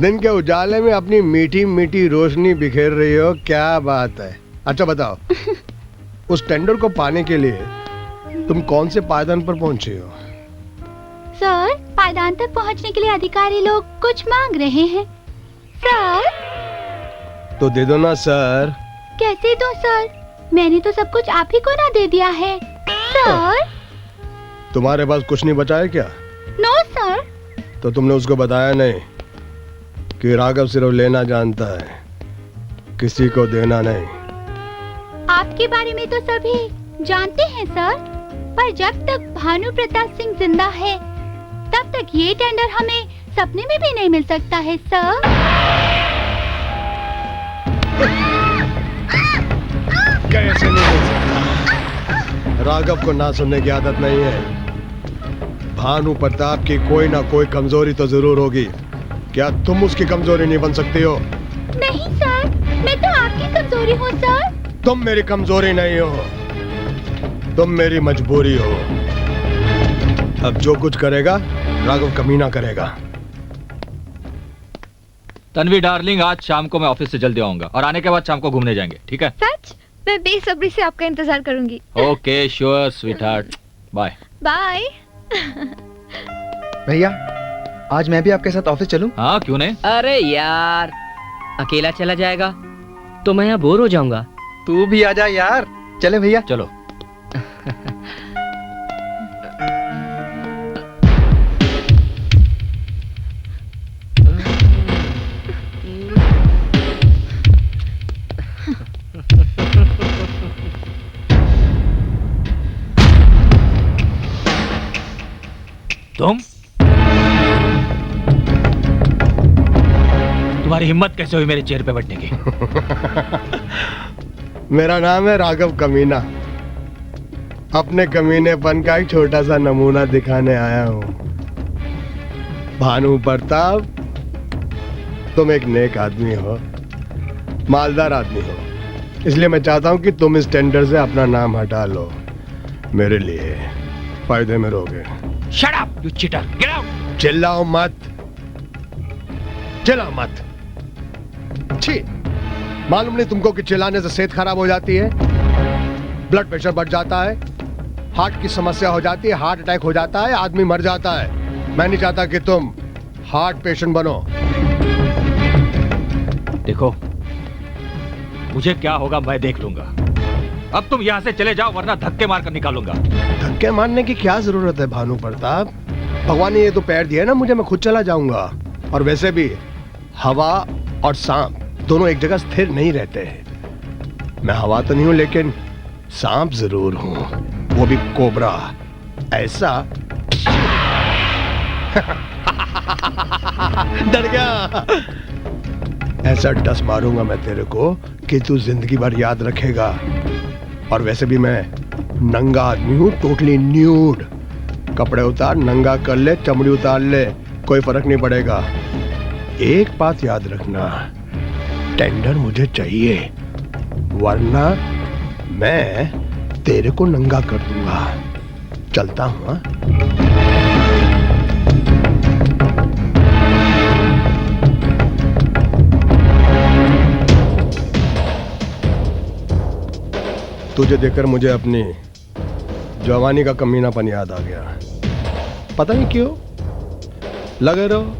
दिन के उजाले में अपनी मीठी मीठी रोशनी बिखेर रही हो, क्या बात है। अच्छा बताओ, उस टेंडर को पाने के लिए तुम कौन से पायदान पर पहुंचे हो? सर, पायदान तक पहुंचने के लिए अधिकारी लोग कुछ मांग रहे हैं। सर, तो दे दो ना सर। कैसे दो सर? मैंने तो सब कुछ आप ही को ना दे दिया है। सर, तुम्हारे पास कुछ नहीं बचा है क्या? No sir. तो तुमने उसको बताया नहीं? कि राघव सिर्फ लेना जानता है, किसी को देना नहीं। आपके बारे में तो सभी जानते हैं सर, पर जब तक भानु प्रताप सिंह जिंदा है तब तक ये टेंडर हमें सपने में भी नहीं मिल सकता है सर। कैसे नहीं मिल सकता? राघव को ना सुनने की आदत नहीं है। भानु प्रताप की कोई ना कोई कमजोरी तो जरूर होगी। क्या तुम उसकी कमजोरी नहीं बन सकती हो? नहीं सर, मैं तो आपकी कमजोरी हूँ सर। तुम मेरी कमजोरी नहीं हो, तुम मेरी मजबूरी हो। अब जो कुछ करेगा राघव कमीना करेगा। तन्वी डार्लिंग, आज शाम को मैं ऑफिस से जल्दी आऊंगा और आने के बाद शाम को घूमने जाएंगे, ठीक है? सच? मैं बेसब्री से आपका इंतजार करूंगी। Okay sure sweetheart, bye. Bye. भैया, आज मैं भी आपके साथ ऑफिस चलूं? हाँ, क्यों नहीं? अरे यार, अकेला चला जाएगा तो मैं यहाँ बोर हो जाऊंगा। तू भी आ जा यार। चले भैया। चलो। तुम? तुम्हारी हिम्मत कैसे हुई मेरे चेयर पे बैठने की? मेरा नाम है राघव कमीना। अपने कमीनेपन का एक छोटा सा नमूना दिखाने आया हूँ। भानु प्रताप, तुम एक नेक आदमी हो, मालदार आदमी हो, इसलिए मैं चाहता हूँ कि तुम इस टेंडर से अपना नाम हटा लो। मेरे लिए फायदे में रहोगे। Shut up, you cheater! Get out! चिल्लाओ मत, चिल्लाओ मत। छी, मालूम नहीं तुमको कि चिल्लाने से सेहत खराब हो जाती है, ब्लड प्रेशर बढ़ जाता है, हार्ट की समस्या हो जाती है, हार्ट अटैक हो जाता है, आदमी मर जाता है। मैं नहीं चाहता कि तुम हार्ट पेशेंट बनो। देखो, मुझे क्या होगा मैं देख लूंगा। अब तुम यहाँ से चले जाओ वरना धक्के मारकर निकालूंगा। धक्के मारने की क्या जरूरत है भानु प्रताप? भगवान ने ये तो पैर दिया है ना मुझे, मैं खुद चला जाऊंगा। और वैसे भी हवा और सांप दोनों एक जगह स्थिर नहीं रहते हैं। मैं हवा तो नहीं हूं लेकिन सांप जरूर हूं, वो भी कोबरा। ऐसा डर गया। ऐसा डस मारूंगा मैं तेरे को कि तू जिंदगी भर याद रखेगा। और वैसे भी मैं नंगा आदमी हूँ, टोटली न्यूड। कपड़े उतार, नंगा कर ले, चमड़ी उतार ले, कोई फर्क नहीं पड़ेगा। एक बात याद रखना, टेंडर मुझे चाहिए, वरना मैं तेरे को नंगा कर दूंगा। चलता हूँ। हाँ? तुझे देखकर मुझे अपनी जवानी का कमीनापन याद आ गया। पता नहीं क्यों, लगे रहो।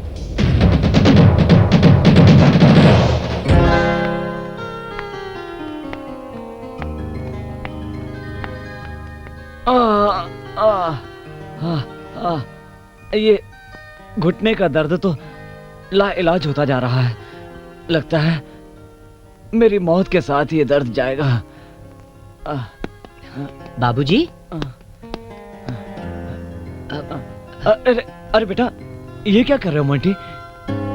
ये घुटने का दर्द तो लाइलाज होता जा रहा है। लगता है मेरी मौत के साथ ये दर्द जाएगा। बाबूजी? अरे बेटा, ये क्या कर रहे हो मोंटी?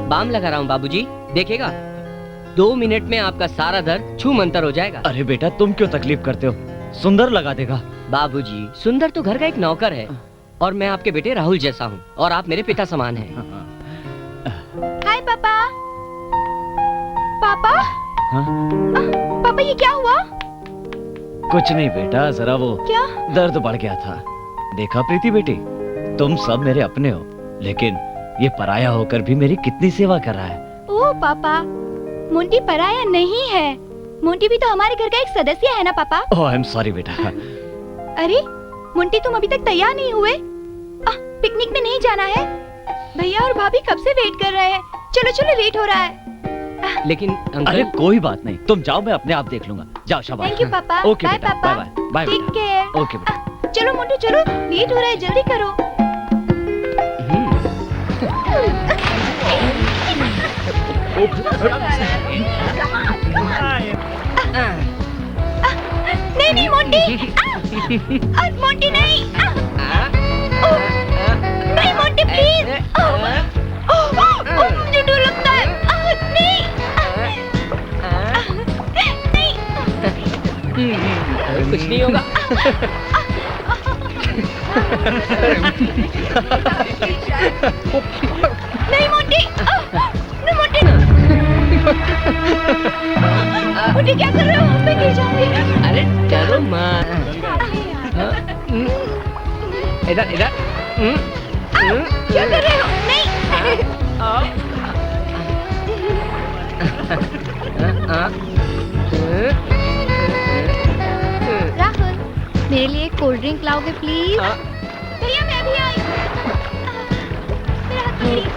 बाम लगा रहा हूँ बाबूजी, देखिएगा 2 मिनट में आपका सारा दर्द छू मंतर हो जाएगा। अरे बेटा, तुम क्यों तकलीफ करते हो? सुंदर लगा देगा। बाबूजी, सुंदर तो घर का एक नौकर है और मैं आपके बेटे राहुल जैसा हूँ और आप मेरे पिता समान हैं। हाय पापा। पापा? पापा ये क्या हुआ? कुछ नहीं बेटा, जरा वो क्या? दर्द बढ़ गया था। देखा प्रीति बेटी, तुम सब मेरे अपने हो, लेकिन ये पराया होकर भी मेरी कितनी सेवा कर रहा है। ओ पापा, मोंटी पराया नहीं है, मोंटी भी तो हमारे घर का एक सदस्य है ना पापा। ओह आई एम सॉरी बेटा। अरे मोंटी, तुम अभी तक तैयार नहीं हुए? पिकनिक में नहीं जाना है? भैया और भाभी कब से वेट कर रहे हैं। चलो चलो, लेट हो रहा है। लेकिन अंकल... अरे कोई बात नहीं, तुम जाओ, मैं अपने आप देख लूंगा। जाओ, शाबाश। थैंक यू पापा। ओके बाय बेटा, पापा। Bye bye. Take care. Okay बेटा। चलो मोंटू चलो, लेट हो रहा है, जल्दी करो। नहीं नहीं मोंटी, मोंटी नहीं, नहीं मोंटी प्लीज, मुझे डर लगता है, नहीं, नहीं, कुछ नहीं होगा। नहीं मोंटी, नहीं मोंटी, मोंटी क्या कर रहे हो? मैं गिर जाऊंगी। अरे डरो मत। इधर इधर। क्या कर रहे हो? नहीं। राहुल, मेरे लिए कोल्ड ड्रिंक लाओगे प्लीज? भैया मैं भी आई। मेरा हाथ पकड़िए।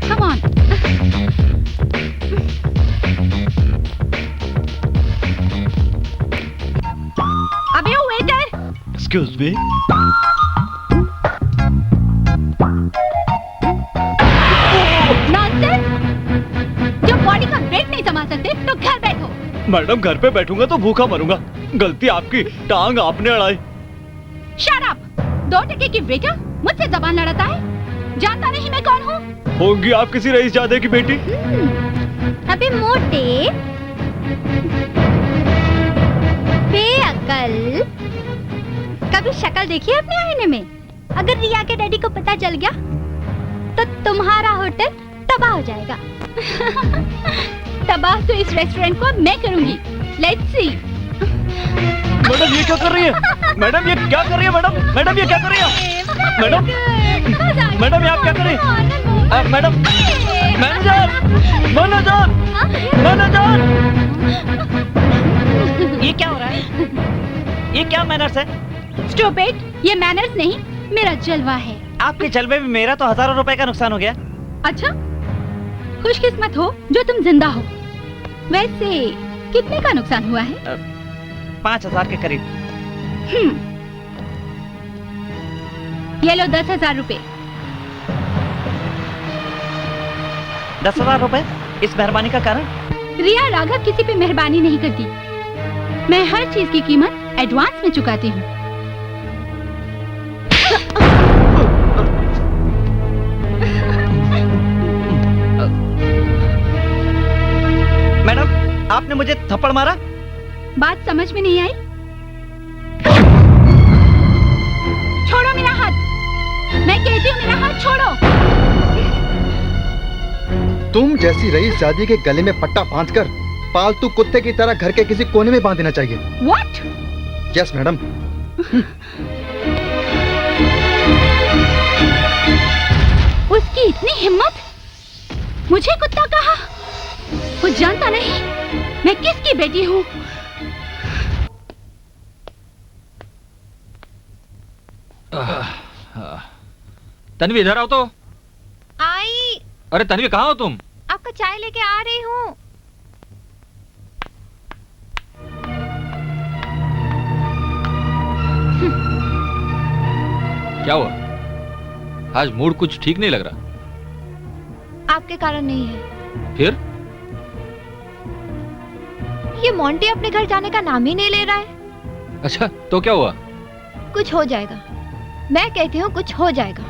Come on. अबे ओ वेटर! Excuse me. नॉनसेंस! जो बॉडी का वेट नहीं संभाल सकते तो घर बैठो। मैडम घर पे बैठूंगा तो भूखा मरूंगा। गलती आपकी, टांग आपने अड़ाई। Shut up! 2 टके की वेटर मुझसे जबान लड़ाता है। जानता नहीं मैं कौन हूँ? होंगी आप किसी रईस जादे की बेटी। अबे मोटे, बेअक्ल, कभी शक्ल देखी है अपने आईने में? अगर रिया के डैडी को पता चल गया तो तुम्हारा होटल तबाह हो जाएगा। तबाह तो इस रेस्टोरेंट को मैं करूंगी। Let's see. मैडम ये क्या कर रही है? मैडम ये क्या कर रही है? मैडम ये क्या कर रही है? मैडम ये आप क्या कर रही है? मैडम, मैनेजर, ये क्या हो रहा है? ये क्या मैनर्स है? स्टूपिड, ये मैनर्स नहीं, मेरा जलवा है। आपके जलवे में मेरा तो हजारों रुपए का नुकसान हो गया। अच्छा, खुशकिस्मत हो जो तुम जिंदा हो। वैसे कितने का नुकसान हुआ है? 5,000 के करीब। ये लो 10,000 रुपए। 10,000 रुपए? इस मेहरबानी का कारण? रिया राघव किसी पे मेहरबानी नहीं करती। मैं हर चीज की कीमत एडवांस में चुकाती हूँ। मैडम, आपने मुझे थप्पड़ मारा? बात समझ में नहीं आई? छोड़ो मेरा हाथ। मैं कहती हूँ मेरा हाथ छोड़ो। तुम जैसी रईस जादी के गले में पट्टा बांधकर पालतू कुत्ते की तरह घर के किसी कोने में बांध देना चाहिए। What? Yes madam. उसकी इतनी हिम्मत, मुझे कुत्ता कहा। वो जानता नहीं मैं किसकी बेटी हूँ। तन्वी इधर आओ तो। आई। अरे तन्वी कहाँ हो तुम? आपका चाय लेके आ रही हूँ। क्या हुआ? आज मूड कुछ ठीक नहीं लग रहा। आपके कारण नहीं है। फिर? ये मोंटी अपने घर जाने का नाम ही नहीं ले रहा है। अच्छा तो क्या हुआ? कुछ हो जाएगा। मैं कहती हूँ कुछ हो जाएगा।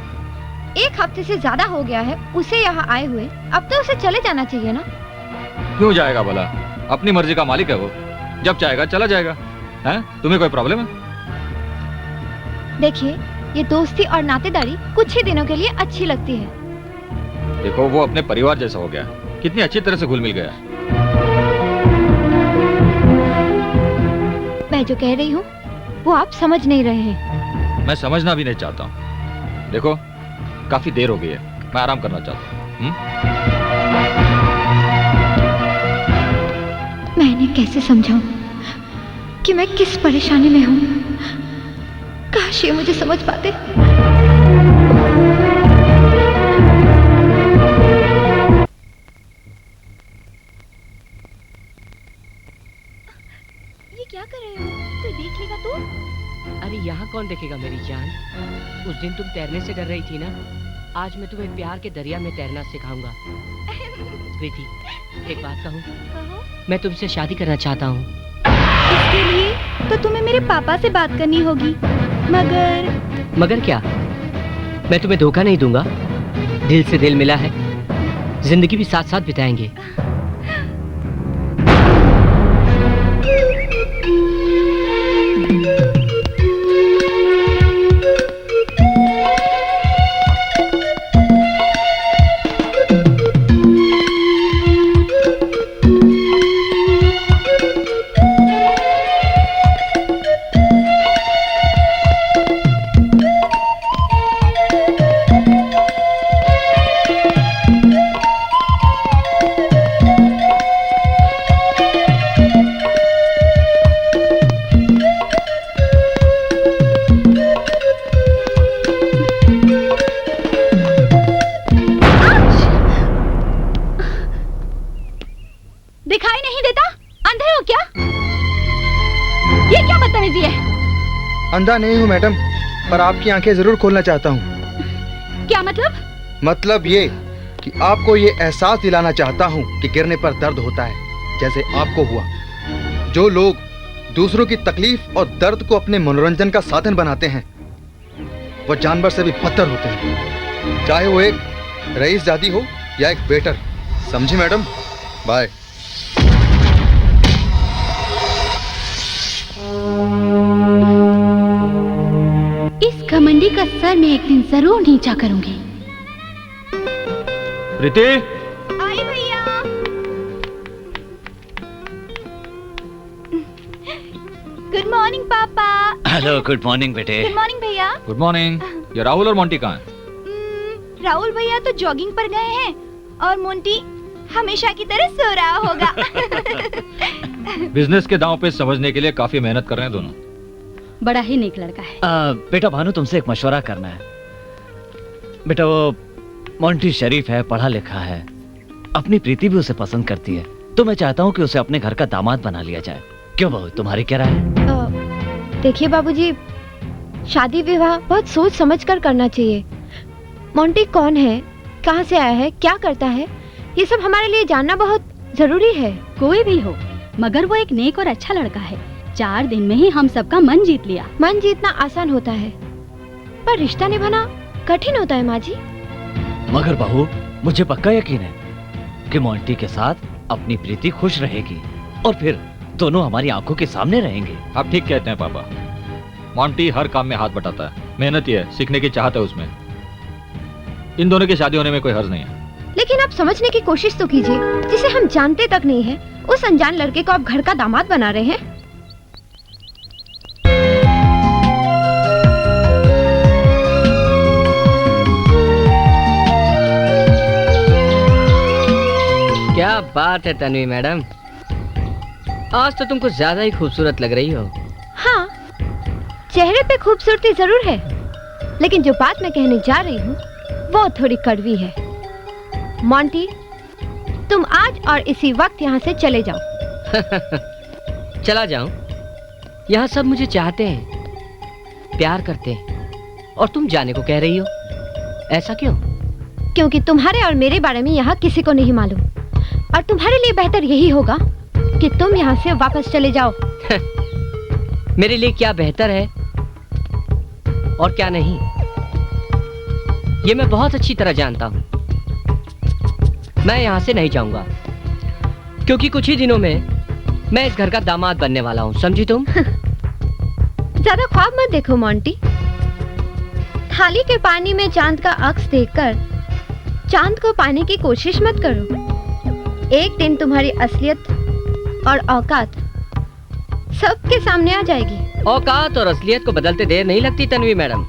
1 हफ्ते से ज्यादा हो गया है उसे यहाँ आए हुए। अब तो उसे चले जाना चाहिए ना। क्यों जाएगा भला? अपनी मर्जी का मालिक है वो। जब चाहेगा चला जाएगा। हैं? तुम्हें कोई प्रॉब्लम है? देखिए, ये दोस्ती और नातेदारी कुछ ही दिनों के लिए अच्छी लगती है। देखो वो अपने परिवार जैसा हो गया। कितनी अच्छी तरह से घुल मिल गया। मैं जो कह रही हूँ वो आप समझ नहीं रहे हैं। मैं समझना भी नहीं चाहता हूँ। देखो काफी देर हो गई है, मैं आराम करना चाहता हूँ। मैं इन्हें कैसे समझाऊं कि मैं किस परेशानी में हूँ। काश ये मुझे समझ पाते। ये क्या कर रहे हो? कोई देख लेगा तो? अरे यहाँ कौन देखेगा मेरी जान? उस दिन तुम तैरने से डर रही थी ना, आज मैं तुम्हें प्यार के दरिया में तैरना सिखाऊंगा। प्रीति, एक बात कहूँ? मैं तुमसे शादी करना चाहता हूँ। इसके लिए तो तुम्हें मेरे पापा से बात करनी होगी। मगर क्या? मैं तुम्हें धोखा नहीं दूंगा। दिल से दिल मिला है, जिंदगी भी साथ साथ बिताएंगे। दिखाई नहीं देता? अंधे हो क्या? ये क्या बदतमीजी है? अंधा नहीं हूँ मैडम, पर आपकी आंखें जरूर खोलना चाहता हूँ। क्या मतलब? मतलब ये कि आपको ये एहसास दिलाना चाहता हूँ कि गिरने पर दर्द होता है, जैसे आपको हुआ। जो लोग दूसरों की तकलीफ और दर्द को अपने मनोरंजन का साधन बनाते हैं, वो जानवर से भी बदतर होते हैं, चाहे वो एक रईसजादी हो या एक वेटर। समझी मैडम? बाय। इस घमंडी का सर मैं एक दिन जरूर नीचा करूंगी। प्रीति, आई भैया। गुड मॉर्निंग पापा। हेलो, गुड मॉर्निंग बेटे। गुड मॉर्निंग भैया। Good morning. ये राहुल और मोंटी कहाँ हैं? राहुल भैया तो जॉगिंग पर गए हैं और मोंटी हमेशा की तरह सो रहा होगा। बिजनेस के दांव पे समझने के लिए काफी मेहनत कर रहे हैं दोनों। बड़ा ही नेक लड़का है। बेटा भानु, तुमसे एक मशवरा करना है। बेटा, वो मोंटी शरीफ है, पढ़ा लिखा है, अपनी प्रीति भी उसे पसंद करती है, तो मैं चाहता हूँ कि उसे अपने घर का दामाद बना लिया जाए। क्यों बहू, तुम्हारी क्या राय है? देखिए बाबूजी, शादी विवाह बहुत सोच समझ कर करना चाहिए। मोंटी कौन है, कहाँ से आया है, क्या करता है, ये सब हमारे लिए जानना बहुत जरूरी है। कोई भी हो, मगर वो एक नेक और अच्छा लड़का है। 4 दिन में ही हम सबका मन जीत लिया। मन जीतना आसान होता है, पर रिश्ता निभाना कठिन होता है माँ जी। मगर बहू, मुझे पक्का यकीन है कि मोंटी के साथ अपनी प्रीति खुश रहेगी और फिर दोनों हमारी आंखों के सामने रहेंगे। आप ठीक कहते हैं पापा। मोंटी हर काम में हाथ बटाता है, मेहनती है, सीखने की चाहत है उसमें। इन दोनों की शादी होने में कोई हर्ज नहीं है। लेकिन आप समझने की कोशिश तो कीजिए, जिसे हम जानते तक नहीं है, उस अनजान लड़के को आप घर का दामाद बना रहे हैं। क्या बात है तन्वी मैडम, आज तो तुम कुछ ज्यादा ही खूबसूरत लग रही हो। हाँ, चेहरे पे खूबसूरती जरूर है, लेकिन जो बात मैं कहने जा रही हूँ वो थोड़ी कड़वी है। मोंटी, तुम आज और इसी वक्त यहाँ से चले जाओ। चला जाऊं? यहाँ सब मुझे चाहते हैं, प्यार करते हैं, और तुम जाने को कह रही हो। ऐसा क्यों? क्योंकि तुम्हारे और मेरे बारे में यहाँ किसी को नहीं मालूम, और तुम्हारे लिए बेहतर यही होगा कि तुम यहाँ से वापस चले जाओ। मेरे लिए क्या बेहतर है और क्या नहीं, ये मैं बहुत अच्छी तरह जानता हूँ। मैं यहाँ से नहीं जाऊंगा, क्योंकि कुछ ही दिनों में मैं इस घर का दामाद बनने वाला हूँ, समझी तुम? ज्यादा ख्वाब मत देखो मोंटी। थाली के पानी में चांद का अक्स देखकर चांद को पाने की कोशिश मत करो। एक दिन तुम्हारी असलियत और औकात सबके सामने आ जाएगी। औकात और असलियत को बदलते देर नहीं लगती तन्वी मैडम।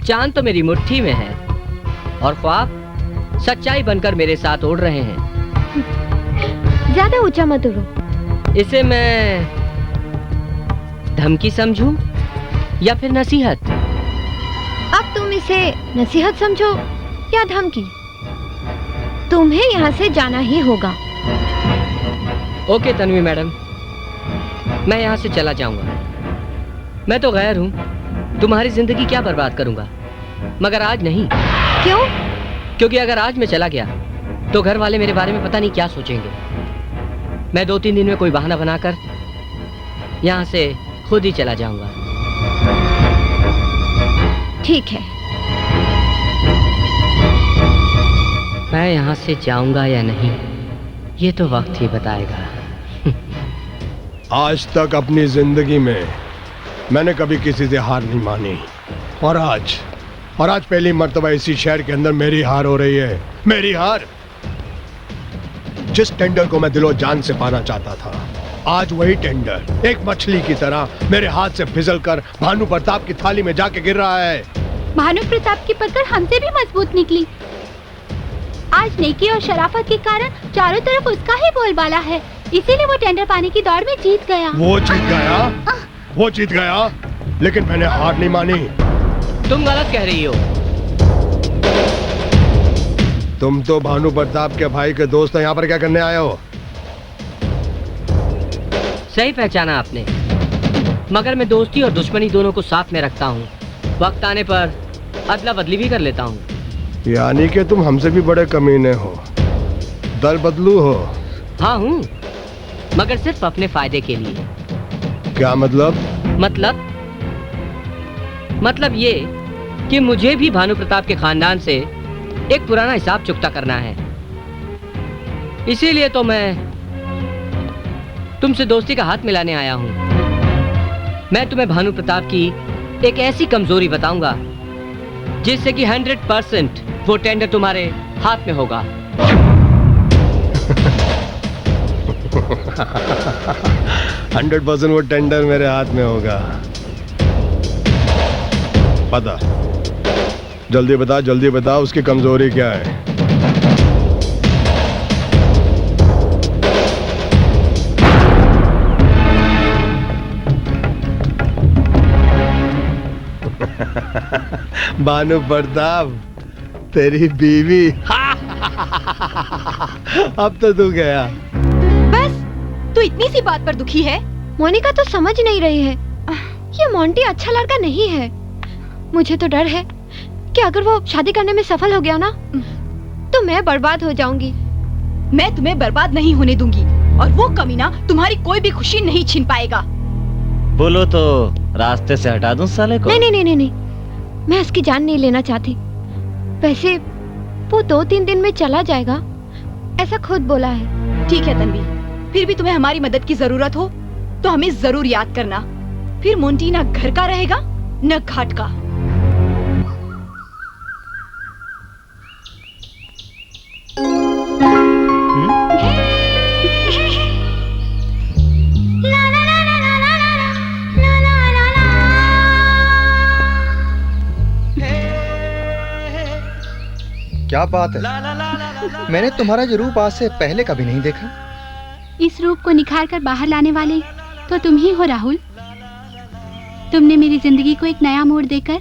चांद तो मेरी मुट्ठी में है और ख्वाब सच्चाई बनकर मेरे साथ उड़ रहे हैं। ज्यादा ऊंचा मत उड़ो। इसे मैं धमकी समझूं या फिर नसीहत? अब तुम इसे नसीहत समझो या धमकी, तुम्हें यहाँ से जाना ही होगा। ओके तन्वी मैडम, मैं यहाँ से चला जाऊंगा। मैं तो गैर हूँ, तुम्हारी जिंदगी क्या बर्बाद करूंगा, मगर आज नहीं। क्यों? क्योंकि अगर आज मैं चला गया तो घर वाले मेरे बारे में पता नहीं क्या सोचेंगे। मैं 2-3 दिन में कोई बहाना बनाकर यहाँ से खुद ही चला जाऊंगा। ठीक है। मैं यहाँ से जाऊंगा या नहीं ये तो वक्त ही बताएगा। आज तक अपनी जिंदगी में मैंने कभी किसी से हार नहीं मानी, और आज पहली मर्तबा इसी शहर के अंदर मेरी हार हो रही है। मेरी हार। जिस टेंडर को मैं दिलो जान से पाना चाहता था, आज वही टेंडर एक मछली की तरह मेरे हाथ से फिसलकर भानु प्रताप की थाली में जाके गिर रहा है। भानु प्रताप की पकड़ हमसे भी मजबूत निकली। आज नेकी और शराफत के कारण चारों तरफ उसका ही बोलबाला है, इसीलिए वो टेंडर पाने की दौड़ में जीत गया। वो जीत गया, लेकिन मैंने हार नहीं मानी। तुम गलत कह रही हो। तुम तो भानु प्रताप के भाई के दोस्त हैं, यहाँ पर क्या करने आए हो? सही पहचाना आपने, मगर मैं दोस्ती और दुश्मनी दोनों को साथ में रखता हूँ। वक्त आने पर अदला बदली भी कर लेता हूँ। यानी कि तुम हमसे भी बड़े कमीने हो, दल बदलू हो। हाँ हूँ, मगर सिर्फ अपने फायदे के लिए। क्या मतलब? मतलब ये कि मुझे भी भानु प्रताप के खानदान से एक पुराना हिसाब चुकता करना है। इसीलिए तो मैं तुमसे दोस्ती का हाथ मिलाने आया हूँ। मैं तुम्हें भानु प्रताप की एक ऐसी कमजोरी बताऊंगा जिससे कि 100% वो टेंडर तुम्हारे हाथ में होगा। 100% वो टेंडर मेरे हाथ में होगा। पता, जल्दी बता उसकी कमजोरी क्या है? भानु प्रताप, तेरी बीवी। अब तो तू गया। बस तू इतनी सी बात पर दुखी है? मोनिका तो समझ नहीं रही है। ये मोंटी अच्छा लड़का नहीं है। मुझे तो डर है कि अगर वो शादी करने में सफल हो गया ना तो मैं बर्बाद हो जाऊंगी। मैं तुम्हें बर्बाद नहीं होने दूंगी, और वो कमीना तुम्हारी कोई भी खुशी नहीं छीन पाएगा। बोलो तो रास्ते से हटा दूं साले को? नहीं, मैं उसकी जान नहीं लेना चाहती। वैसे वो 2-3 दिन में चला जाएगा, ऐसा खुद बोला है। ठीक है तन्वी, फिर भी तुम्हें हमारी मदद की जरूरत हो तो हमें जरूर याद करना। फिर मोंटी ना घर का रहेगा न घाट का। क्या बात है, मैंने तुम्हारा ये रूप आज से पहले कभी नहीं देखा। इस रूप को निखार कर बाहर लाने वाले तो तुम ही हो राहुल। तुमने मेरी जिंदगी को एक नया मोड़ देकर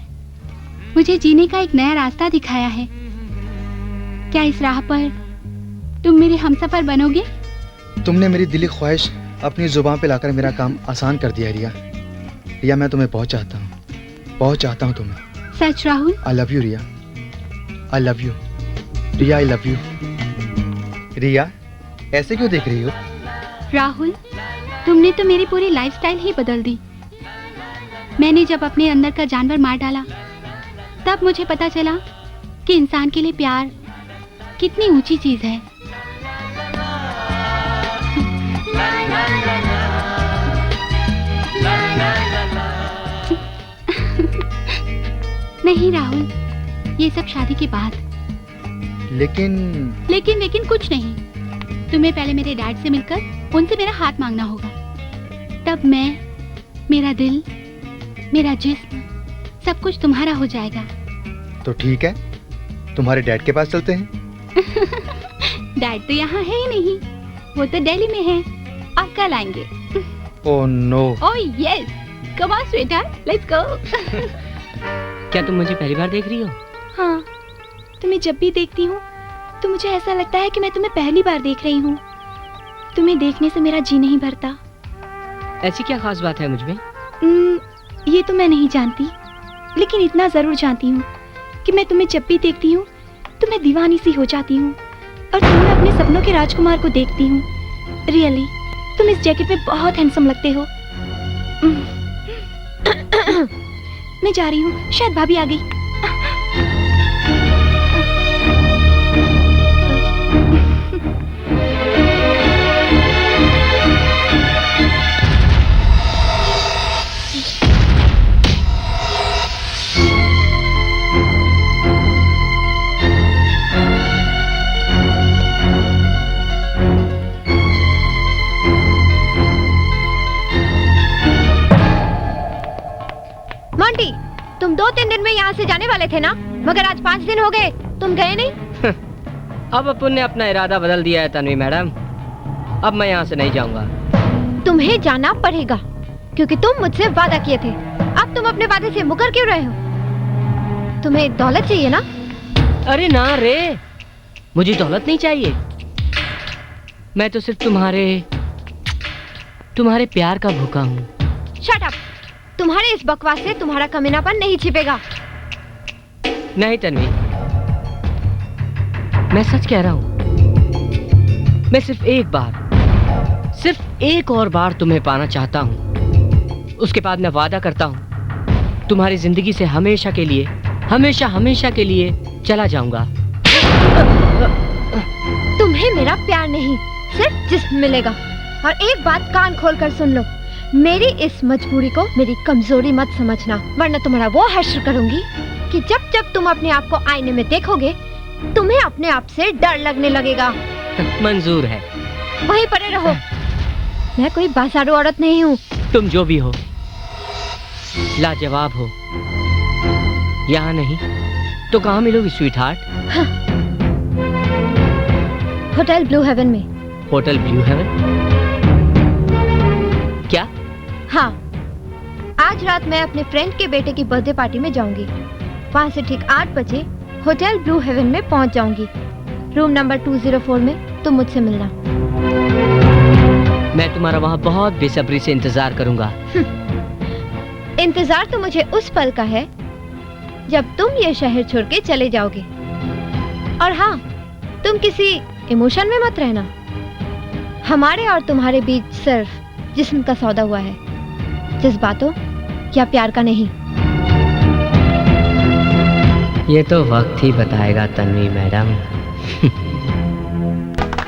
मुझे जीने का एक नया रास्ता दिखाया है। क्या इस राह पर तुम मेरे हमसफर बनोगे? तुमने मेरी दिली ख्वाहिश अपनी जुबान पे लाकर मेरा काम आसान कर दिया रिया। रिया, मैं तुम्हें बहुत चाहता हूँ तुम्हें। सच Rahul? I love you Riya, I love you Riya, I love you. Riya, ऐसे क्यों देख रही हो? राहुल, तुमने तो मेरी पूरी लाइफस्टाइल ही बदल दी। मैंने जब अपने अंदर का जानवर मार डाला तब मुझे पता चला कि इंसान के लिए प्यार कितनी ऊंची चीज है। नहीं राहुल, ये सब शादी के बाद। लेकिन कुछ नहीं। तुम्हें पहले मेरे डैड से मिलकर उनसे मेरा हाथ मांगना होगा, तब मैं, मेरा दिल, मेरा जिस्म, सब कुछ तुम्हारा हो जाएगा। तो ठीक है, तुम्हारे डैड के पास चलते हैं। डैड तो यहाँ है ही नहीं, वो तो दिल्ली में है और कल आएंगे। Oh no. Oh yes, come on sweetheart, let's go. क्या तुम मुझे पहली बार देख रही हो? हाँ, तुम्हें जब भी देखती हूँ तो मुझे ऐसा लगता है कि मैं तुम्हें पहली बार देख रही हूँ। तुम्हें देखने से मेरा जी नहीं भरता। ऐसी क्या खास बात है मुझ में? ये तो मैं नहीं जानती, लेकिन इतना जरूर जानती हूँ कि मैं तुम्हें जब भी देखती हूँ तो मैं दीवानी सी हो जाती हूँ और तुम्हें अपने सपनों के राजकुमार को देखती हूँ। रियली तुम इस जैकेट में बहुत हैंडसम लगते हो। मैं जा रही हूँ, शायद भाभी आ गई। मोंटी, तुम 2-3 दिन में यहाँ से जाने वाले थे ना, मगर आज 5 दिन हो गए, तुम गए नहीं। अब अपुन ने अपना इरादा बदल दिया है तन्वी मैडम, अब मैं यहाँ से नहीं जाऊंगा। तुम्हें जाना पड़ेगा क्योंकि तुम मुझसे वादा किए थे। अब तुम अपने वादे से मुकर क्यों रहे हो? तुम्हें दौलत चाहिए ना? अरे ना रे, मुझे दौलत नहीं चाहिए। मैं तो सिर्फ तुम्हारे प्यार का भूखा हूँ। Shut up! तुम्हारे इस बकवास से तुम्हारा कमीनापन नहीं छिपेगा। नहीं तन्वी, मैं सच कह रहा हूँ। मैं सिर्फ एक और बार तुम्हें पाना चाहता हूँ। उसके बाद मैं वादा करता हूँ तुम्हारी जिंदगी से हमेशा के लिए चला जाऊंगा। तुम्हें मेरा प्यार नहीं, सिर्फ जिस्म मिलेगा। और एक बात कान खोल कर सुन लो, मेरी इस मजबूरी को मेरी कमजोरी मत समझना, वरना तुम्हारा वो हश्र करूंगी कि जब जब तुम अपने आप को आईने में देखोगे तुम्हें अपने आप से डर लगने लगेगा। मंजूर है, वहीं पड़े रहो। मैं कोई बासारू औरत नहीं हूँ। तुम जो भी हो, लाजवाब हो। यहाँ नहीं तो कहाँ मिलोगी स्वीट हार्ट? हाँ। होटल ब्लू हेवन में। Hotel Blue Heaven? क्या? हाँ, आज रात मैं अपने फ्रेंड के बेटे की बर्थडे पार्टी में जाऊंगी। वहाँ से ठीक 8 बजे होटल ब्लू हेवन में पहुँच जाऊंगी। रूम नंबर 204 में तुम मुझसे मिलना। मैं तुम्हारा वहाँ बहुत बेसब्री से इंतजार करूंगा। इंतजार तो मुझे उस पल का है जब तुम ये शहर छोड़ के चले जाओगे। और हाँ, तुम किसी इमोशन में मत रहना। हमारे और तुम्हारे बीच सिर्फ जिस्म का सौदा हुआ है, जज्बातों या प्यार का नहीं। ये तो वक्त ही बताएगा Tanvi madam.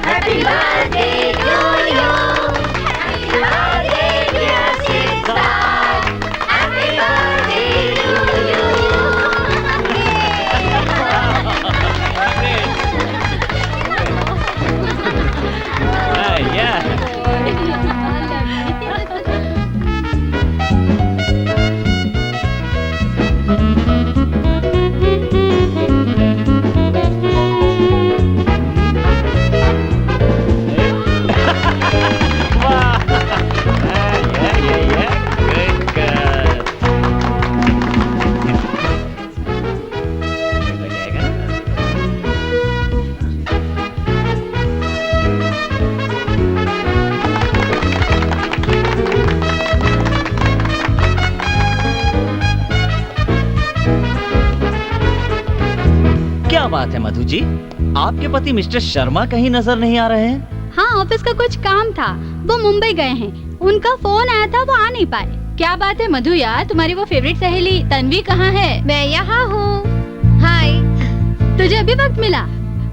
Happy birthday to you. Happy birthday dear sister. Happy birthday to you. Yeah. क्या बात है मधु जी, आपके पति मिस्टर शर्मा कहीं नजर नहीं आ रहे हैं? हाँ, ऑफिस का कुछ काम था, वो मुंबई गए हैं। उनका फोन आया था, वो आ नहीं पाए। क्या बात है मधु यार, तुम्हारी वो फेवरेट सहेली तन्वी कहाँ है? मैं यहाँ हूँ। हाय। तुझे अभी वक्त मिला?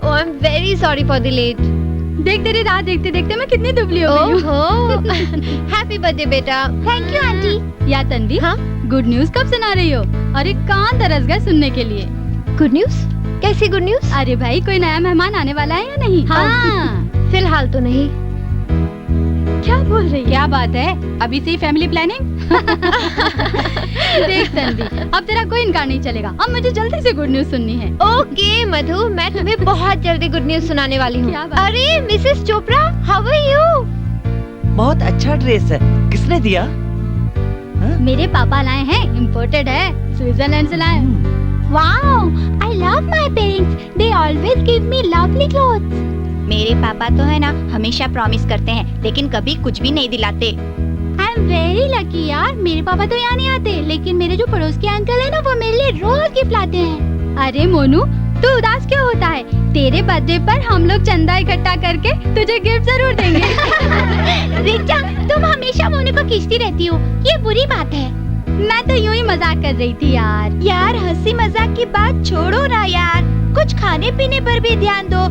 Oh, I'm very sorry for the late. देख तेरी राह देखते देखते मैं कितनी दुबली हो गई हूँ। हैप्पी बर्थडे बेटा। Thank you aunty. या तन्वी, हाँ? गुड न्यूज कब सुना रही हो? अरे कान तरस गए सुनने के लिए। Good news? कैसी गुड न्यूज? अरे भाई, कोई नया मेहमान आने वाला है या नहीं? हाँ। फिलहाल तो नहीं। क्या बोल रही है? क्या बात है, अभी से ही फैमिली प्लानिंग? देख तन्वी, अब तेरा कोई इनकार नहीं चलेगा। अब मुझे जल्दी से गुड न्यूज सुननी है। ओके मधु, मैं तुम्हें बहुत जल्दी गुड न्यूज सुनाने वाली हूँ। क्या बात? अरे Mrs Chopra, how are you? बहुत अच्छा ड्रेस है, किसने दिया? मेरे पापा लाए हैं, इम्पोर्टेड है, स्विट्जरलैंड से लाए। Wow, I love my parents. They always give me lovely clothes. मेरे पापा तो है ना हमेशा प्रॉमिस करते हैं लेकिन कभी कुछ भी नहीं दिलाते। I'm very lucky यार, मेरे पापा तो यहाँ नहीं आते, लेकिन मेरे जो पड़ोस के अंकल है ना, वो मेरे लिए रोज गिफ्ट लाते हैं। अरे मोनू, तू उदास क्यों होता है? तेरे बर्थडे पर हम लोग चंदा इकट्ठा करके तुझे गिफ्ट जरूर देंगे। रिचा, तुम हमेशा मोनू को खींचती रहती हो, ये बुरी बात है। मैं तो यूं ही मजाक कर रही थी यार। यार हंसी मजाक की बात छोड़ो ना यार, कुछ खाने पीने पर भी ध्यान दो।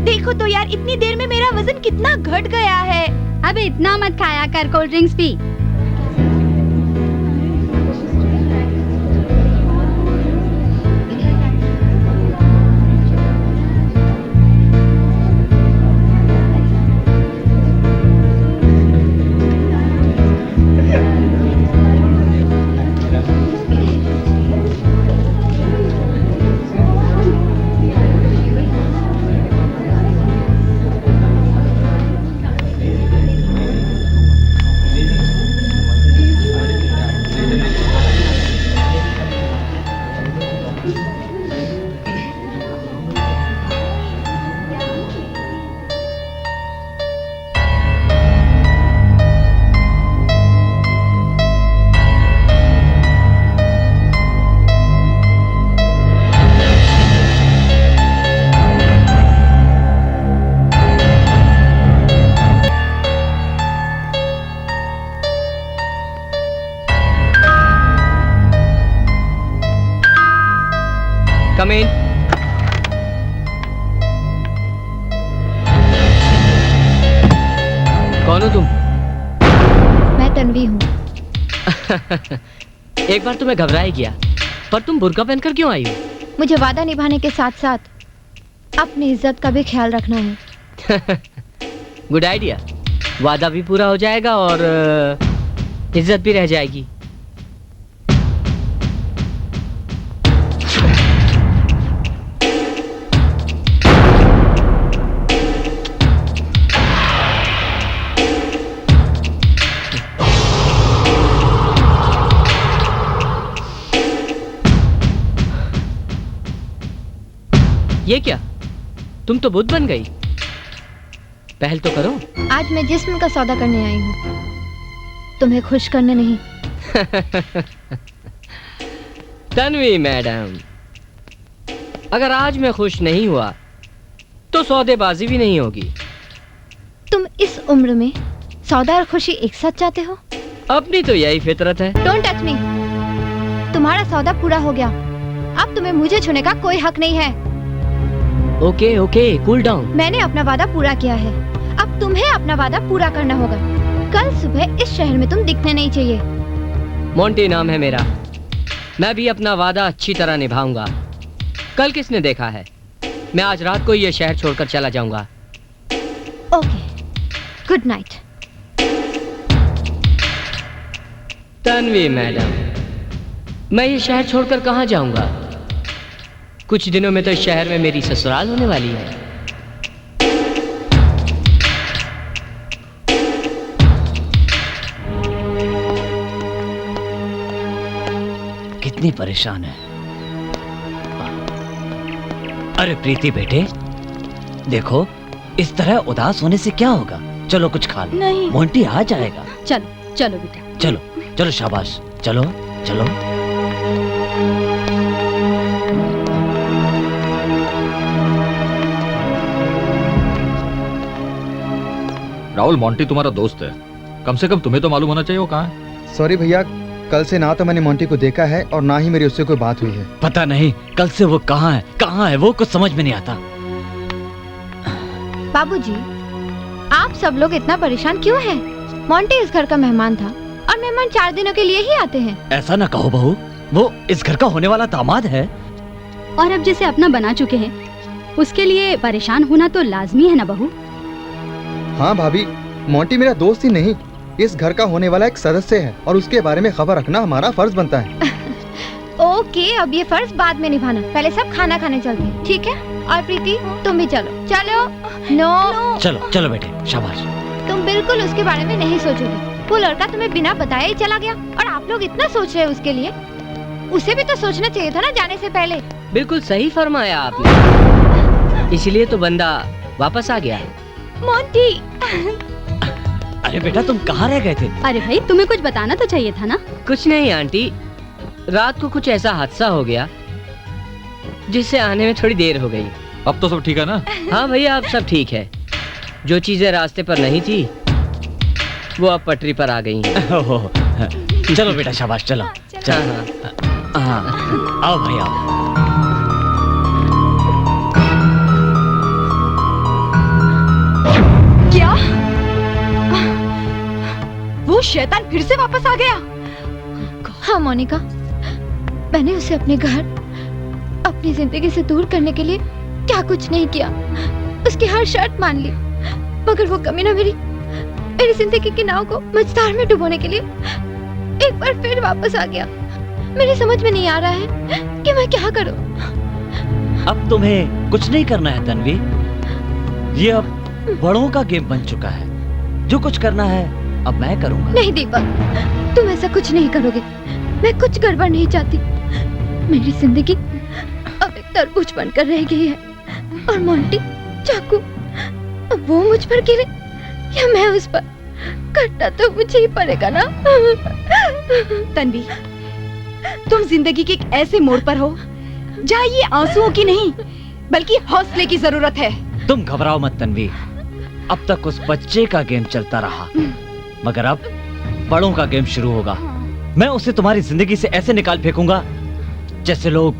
देखो तो यार, इतनी देर में मेरा वजन कितना घट गया है। अब इतना मत खाया कर, cold drinks P. Come in. कौन हो तुम? मैं तन्वी हूँ। एक बार तुम्हें घबरा ही गया, पर तुम बुर्का पहनकर क्यों आई हो? मुझे वादा निभाने के साथ साथ अपनी इज्जत का भी ख्याल रखना है। Good idea. वादा भी पूरा हो जाएगा और इज्जत भी रह जाएगी। ये क्या, तुम तो बुद्ध बन गई। पहल तो करो। आज मैं जिस्म का सौदा करने आई हूँ, तुम्हें खुश करने नहीं। तन्वी मैडम, अगर आज मैं खुश नहीं हुआ तो सौदेबाजी भी नहीं होगी। तुम इस उम्र में सौदा और खुशी एक साथ चाहते हो? अपनी तो यही फितरत है। Don't touch me. तुम्हारा सौदा पूरा हो गया, अब तुम्हें मुझे छूने का कोई हक नहीं है। Okay okay, cool down. मैंने अपना वादा पूरा किया है, अब तुम्हें अपना वादा पूरा करना होगा। कल सुबह इस शहर में तुम दिखने नहीं चाहिए। मोंटी नाम है मेरा, मैं भी अपना वादा अच्छी तरह निभाऊंगा। कल किसने देखा है, मैं आज रात को ये शहर छोड़कर चला जाऊंगा। Okay, good night. Tanvi madam, मैं ये शहर छोड़कर कहाँ जाऊंगा? कुछ दिनों में तो इस शहर में मेरी ससुराल होने वाली है। कितनी परेशान है। अरे प्रीति बेटे, देखो इस तरह उदास होने से क्या होगा। चलो कुछ खा लो। नहीं। मोंटी आ जाएगा। चलो चलो बेटा, चलो चलो, शाबाश, चलो चलो। राहुल, मोंटी तुम्हारा दोस्त है, कम से कम तुम्हें तो मालूम होना चाहिए वो कहाँ है। सॉरी भैया, कल से ना तो मैंने मोंटी को देखा है और ना ही मेरी उससे कोई बात हुई है। पता नहीं कल से वो कहाँ है वो कुछ समझ में नहीं आता। बाबूजी, आप सब लोग इतना परेशान क्यों हैं? मोंटी इस घर का मेहमान था और मेहमान 4 दिनों के लिए ही आते हैं। ऐसा ना कहो बहू, वो इस घर का होने वाला दामाद है। और अब जिसे अपना बना चुके हैं उसके लिए परेशान होना तो लाजमी है ना बहू। हाँ भाभी, मोंटी मेरा दोस्त ही नहीं, इस घर का होने वाला एक सदस्य है और उसके बारे में खबर रखना हमारा फर्ज बनता है। ओके, अब ये फर्ज बाद में निभाना, पहले सब खाना खाने चलते हैं, ठीक है? और प्रीति, तुम भी चलो। चलो। नो। चलो चलो बेटे, शाबाश। तुम बिल्कुल उसके बारे में नहीं सोचोगे। वो लड़का तुम्हें बिना बताए ही चला गया और आप लोग इतना सोच रहे हो उसके लिए। उसे भी तो सोचना चाहिए था ना जाने से पहले। बिल्कुल सही फरमाया आपने, इसलिए तो बंदा वापस आ गया। मोंटी। अरे बेटा, तुम कहाँ रह गए थे? अरे भाई, तुम्हें कुछ बताना तो चाहिए था ना। कुछ नहीं आंटी, रात को कुछ ऐसा हादसा हो गया जिससे आने में थोड़ी देर हो गई। अब तो सब ठीक है ना? हाँ भैया, अब सब ठीक है। जो चीजें रास्ते पर नहीं थी वो अब पटरी पर आ गई हैं। चलो बेटा, शाबाश, चलो चलो। हाँ, आओ भाई आओ। क्या? वो शैतान फिर से वापस आ गया? हाँ मोनिका, मैंने उसे अपने घर, अपनी जिंदगी से दूर करने के लिए क्या कुछ नहीं किया। उसकी हर शर्त मान ली, मगर वो कमीना मेरी जिंदगी की नाव को मझधार में डुबोने के लिए एक बार फिर वापस आ गया। मेरी समझ में नहीं आ रहा है कि मैं क्या करूं। अब तुम्हें कुछ नहीं करना है तन्वी, ये अब बड़ों का गेम बन चुका है। जो कुछ करना है अब मैं करूंगा। नहीं दीपक, तुम ऐसा कुछ नहीं करोगे। मैं कुछ गड़बड़ नहीं चाहती। मेरी जिंदगी अब एक तरबूज बनकर रह गई है, और मोंटी चाकू, अब वो मुझ पर गिरे या मैं उस पर, कटना तो मुझे ही पड़ेगा ना। तन्वी, तुम जिंदगी के एक ऐसे मोड़ पर हो जहाँ ये आंसुओं की नहीं बल्कि हौसले की जरूरत है। तुम घबराओ मत तन्वी, अब तक उस बच्चे का गेम चलता रहा, मगर अब बड़ों का गेम शुरू होगा। मैं उसे तुम्हारी जिंदगी से ऐसे निकाल फेंकूंगा जैसे लोग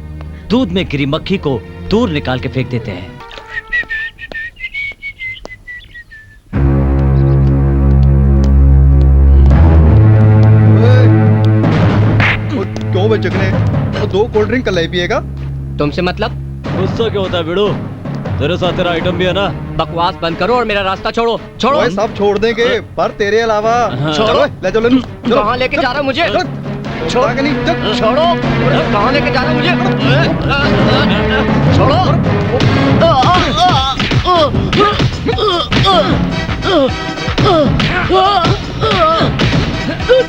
दूध में गिरी मक्खी को दूर निकाल के फेंक देते हैं। क्यों बे चिकने, वो 2 कोल्ड ड्रिंक कल ही पिएगा? तुमसे मतलब? गुस्सा क्यों होता है बिड़ू? तेरे साथ तेरा आइटम भी है ना। बकवास बंद करो और मेरा रास्ता छोड़ो। छोड़ो। ओए, सब छोड़ देंगे पर तेरे अलावा। छोड़ो। ले चलो। कहाँ लेके जा रहा है मुझे? छोड़ा कि नहीं? छोड़ो। कहाँ लेके जा रहा है मुझे? छोड़ो।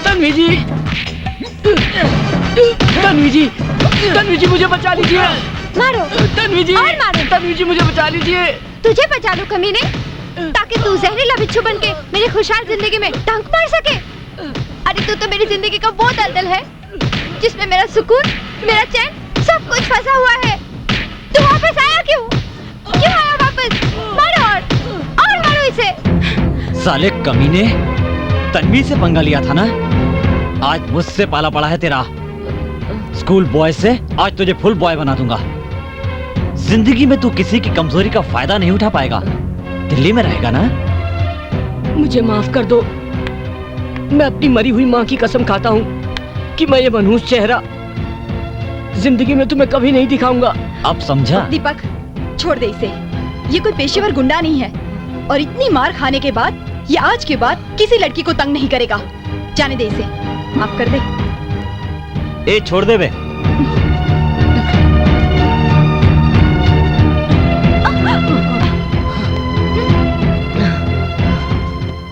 तन्वी जी, तन्वी जी, तन्वी जी मुझे बचा लीजिए। मारो तन्वी जी, और मारो। तन्वी जी मुझे बचा लीजिए। तुझे बचा लूं कमीने, ताकि तू जहरीला बिच्छू बन के मेरी खुशहाल जिंदगी में डंक मार सके। अरे तू तो मेरी जिंदगी का वो दलदल है जिसमें मेरा सुकून, मेरा चैन, सब कुछ फंसा हुआ है। तू वापस आया क्यों? क्यों आया वापस? मारो और मारो इसे। साले कमीने, तन्वी से पंगा लिया था ना, आज मुझसे पाला पड़ा है तेरा। स्कूल बॉय से आज तुझे फुल बॉय बना दूंगा। जिंदगी में तू किसी की कमजोरी का फायदा नहीं उठा पाएगा। दिल्ली में रहेगा ना? मुझे माफ कर दो। मैं अपनी मरी हुई माँ की कसम खाता हूँ कि मैं ये मनहूस चेहरा जिंदगी में तुम्हें कभी नहीं दिखाऊंगा। अब समझा? दीपक, छोड़ दे इसे। ये कोई पेशेवर गुंडा नहीं है, और इतनी मार खाने के बाद ये आज के बाद किसी लड़की को तंग नहीं करेगा। जाने दे इसे, माफ कर दे। ए छोड़ दे बे।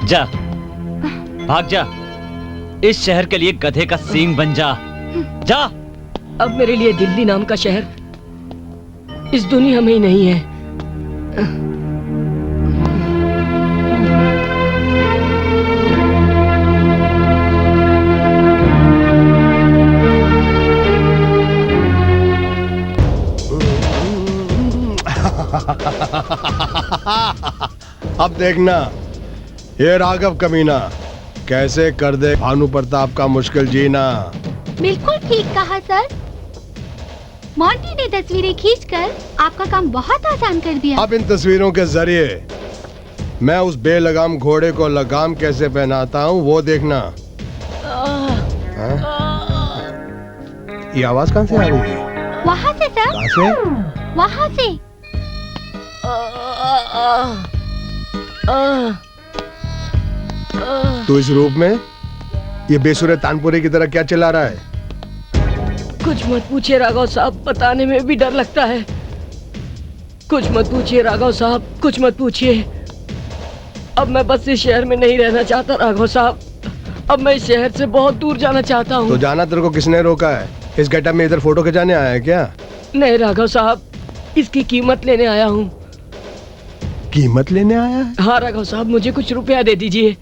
जा, भाग जा। इस शहर के लिए गधे का सींग बन जा। जा। अब मेरे लिए दिल्ली नाम का शहर इस दुनिया में ही नहीं है। अब देखना ये राघव कमीना कैसे कर दे भानु प्रताप का मुश्किल जीना। बिल्कुल ठीक कहा सर। मोंटी ने तस्वीरें खींचकर आपका काम बहुत आसान कर दिया। अब इन तस्वीरों के जरिए मैं उस बेलगाम घोड़े को लगाम कैसे पहनाता हूँ वो देखना। ये आवाज कहाँ से आ रही है? वहाँ से सर। कहाँ से? वहाँ से। तो इस रूप में ये बेसुरे तानपुरे की तरह क्या चिल्ला रहा है? कुछ मत पूछिए राघव साहब, बताने में भी डर लगता है। कुछ मत पूछिए राघव साहब, कुछ मत पूछिए। अब मैं बस इस शहर में नहीं रहना चाहता राघव साहब। अब मैं इस शहर से बहुत दूर जाना चाहता हूँ। तो जाना तेरे को किसने रोका है? इस गेटअप में इधर फोटो खिंचाने आया है क्या? नहीं राघव साहब, इसकी कीमत लेने आया हूँ। कीमत लेने आया है? हाँ राघव साहब, मुझे कुछ रुपया दे दीजिए।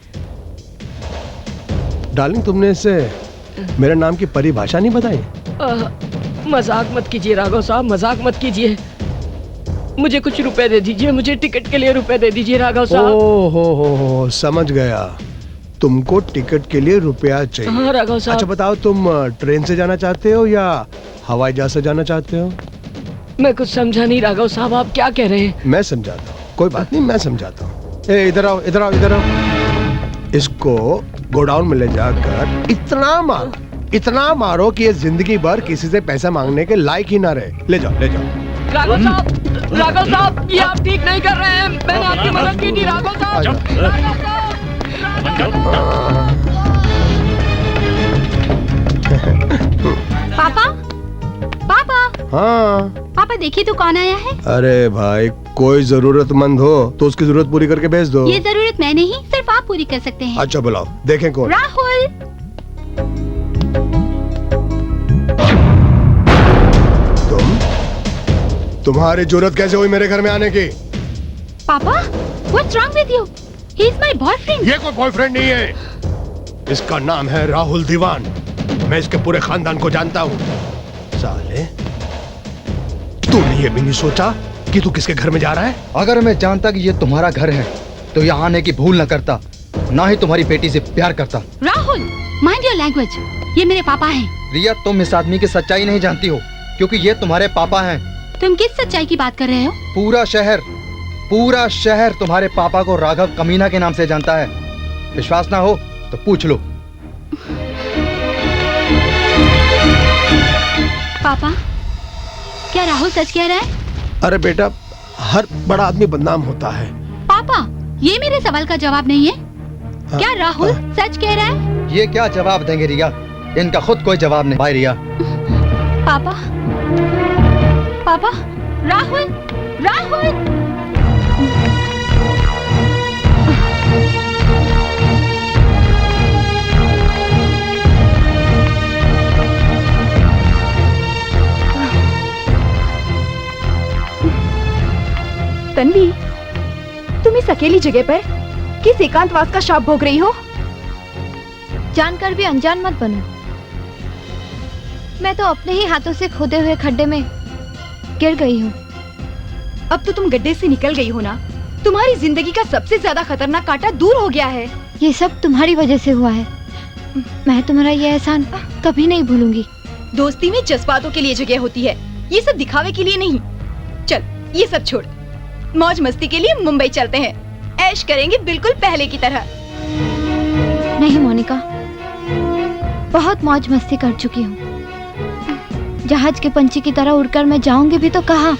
डार्लिंग, तुमने इससे मेरे नाम की परिभाषा नहीं बताई? मजाक मत कीजिए राघव साहब, मजाक मत कीजिए। मुझे कुछ रुपए दे दीजिए, मुझे टिकट के लिए रुपए दे दीजिए राघव साहब। ओ हो, समझ गया। तुमको टिकट के लिए रुपया चाहिए। हाँ राघव साहब। अच्छा बताओ, तुम ट्रेन से जाना चाहते हो या हवाई जहाज से जाना चाहते हो? मैं कुछ समझा नहीं राघव साहब, आप क्या कह रहे हैं? मैं समझाता हूँ, कोई बात नहीं, मैं समझाता हूँ। इधर आओ, इधर आओ, इधर आओ। इसको गोडाउन में ले जाकर इतना मारो कि ये जिंदगी भर किसी से पैसा मांगने के लायक ही ना रहे। ले जाओ, ले जाओ। राघव साहब, ये आप ठीक नहीं कर रहे हैं। मैंने आपकी मदद की थी राघव साहब। पापा, पापा, हाँ पापा देखिए तो कौन आया है। अरे भाई, कोई जरूरतमंद हो तो उसकी जरूरत पूरी करके भेज दो। ये जरूरत मैं नहीं, सिर्फ आप पूरी कर सकते हैं। अच्छा बुलाओ, देखें कौन। राहुल। तुम्हारी जरूरत कैसे हुई मेरे घर में आने की? पापा, what's wrong with you? He is my boyfriend. ये कोई बॉयफ्रेंड नहीं है, इसका नाम है राहुल दीवान। मैं इसके पूरे खानदान को जानता हूँ। साले, तूने ये भी नहीं सोचा कि तू किसके घर में जा रहा है? अगर मैं जानता कि ये तुम्हारा घर है तो यहाँ आने की भूल न करता, ना ही तुम्हारी बेटी से प्यार करता। Rahul, mind your language. ये मेरे पापा हैं। रिया, तुम इस आदमी की सच्चाई नहीं जानती हो, क्योंकि ये तुम्हारे पापा हैं। तुम किस सच्चाई की बात कर रहे हो? पूरा शहर तुम्हारे पापा को राघव कमीना के नाम से जानता है। विश्वास ना हो तो पूछ लो। पापा, क्या राहुल सच कह रहा है? अरे बेटा, हर बड़ा आदमी बदनाम होता है। पापा, ये मेरे सवाल का जवाब नहीं है। क्या राहुल सच कह रहा है? ये क्या जवाब देंगे रिया, इनका खुद कोई जवाब नहीं। बाय रिया। पापा, पापा, राहुल, राहुल। तन्वी, तुम इस अकेली जगह पर किस एकांतवास का शाप भोग रही हो? जानकर भी अनजान मत बनो। मैं तो अपने ही हाथों से खोदे हुए खड्डे में गिर गई हूँ। अब तो तुम गड्ढे से निकल गई हो ना। तुम्हारी जिंदगी का सबसे ज्यादा खतरनाक कांटा दूर हो गया है। ये सब तुम्हारी वजह से हुआ है। मैं तुम्हारा ये एहसान कभी नहीं भूलूंगी। दोस्ती में जज्बातों के लिए जगह होती है, ये सब दिखावे के लिए नहीं। चल, ये सब छोड़, मौज मस्ती के लिए मुंबई चलते हैं। ऐश करेंगे बिल्कुल पहले की तरह। नहीं मोनिका, बहुत मौज मस्ती कर चुकी हूँ। जहाज के पंछी की तरह उड़कर मैं जाऊंगी भी तो कहाँ?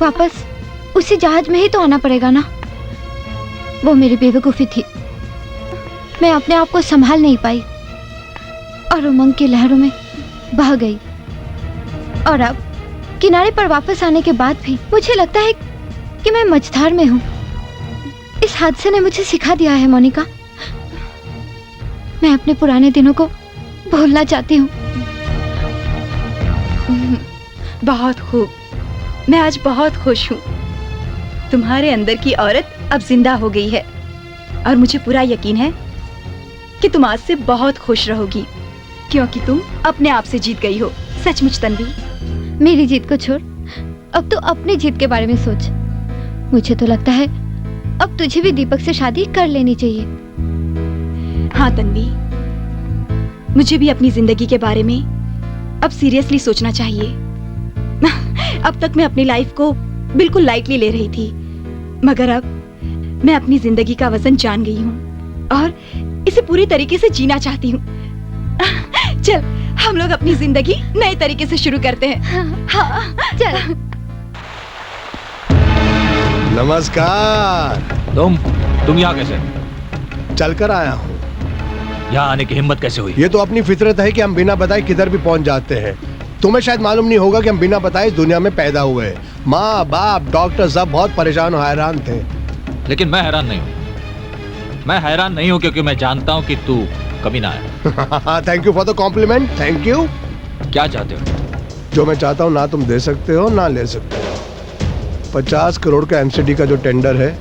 वापस उसी जहाज में ही तो आना पड़ेगा ना। वो मेरी बेवकूफी थी, मैं अपने आप को संभाल नहीं पाई और उमंग की लहरों में बह गई। और अब किनारे पर वापस आने के बाद भी मुझे लगता है कि मैं मझधार में हूँ। इस हादसे ने मुझे सिखा दिया है मोनिका, मैं अपने पुराने दिनों को भूलना चाहती हूँ। बहुत खूब, मैं आज बहुत खुश हूँ। तुम्हारे अंदर की औरत अब जिंदा हो गई है और मुझे पूरा यकीन है कि तुम आज से बहुत खुश रहोगी, क्योंकि तुम अपने आप से जीत गई हो। सचमुच तन्वी। मेरी जीत को छोड़, अब तो अपनी जीत के बारे में सोच। मुझे तो लगता है अब तुझे भी दीपक से शादी कर लेनी चाहिए। हाँ तन्वी, मुझे भी अपनी जिंदगी के बारे में अब सीरियसली सोचना चाहिए। अब तक मैं अपनी लाइफ को बिल्कुल लाइटली ले रही थी, मगर अब मैं अपनी जिंदगी का वजन जान गई हूँ और इसे पूरी तरीके से जीना चाहती हूँ। चल, हम लोग अपनी जिंदगी नए तरीके से शुरू करते हैं। हाँ, चल। नमस्कार। तुम यहाँ कैसे? चलकर आया हूँ। यहाँ आने की हिम्मत कैसे हुई? ये तो अपनी फितरत है कि हम बिना बताए किधर भी पहुँच जाते हैं। तुम्हें शायद मालूम नहीं होगा कि हम बिना बताए इस दुनिया में पैदा हुए। माँ बाप डॉक्टर सब बहुत परेशान और हैरान थे। लेकिन मैं हैरान नहीं हूँ। मैं हैरान नहीं हूँ क्योंकि मैं जानता हूँ कि तू कमीना है। Thank you for the compliment. Thank you. क्या चाहते हो? जो मैं चाहता हूँ ना तुम दे सकते हो ना ले सकते हो। 50 करोड़ का एमसीडी का जो टेंडर है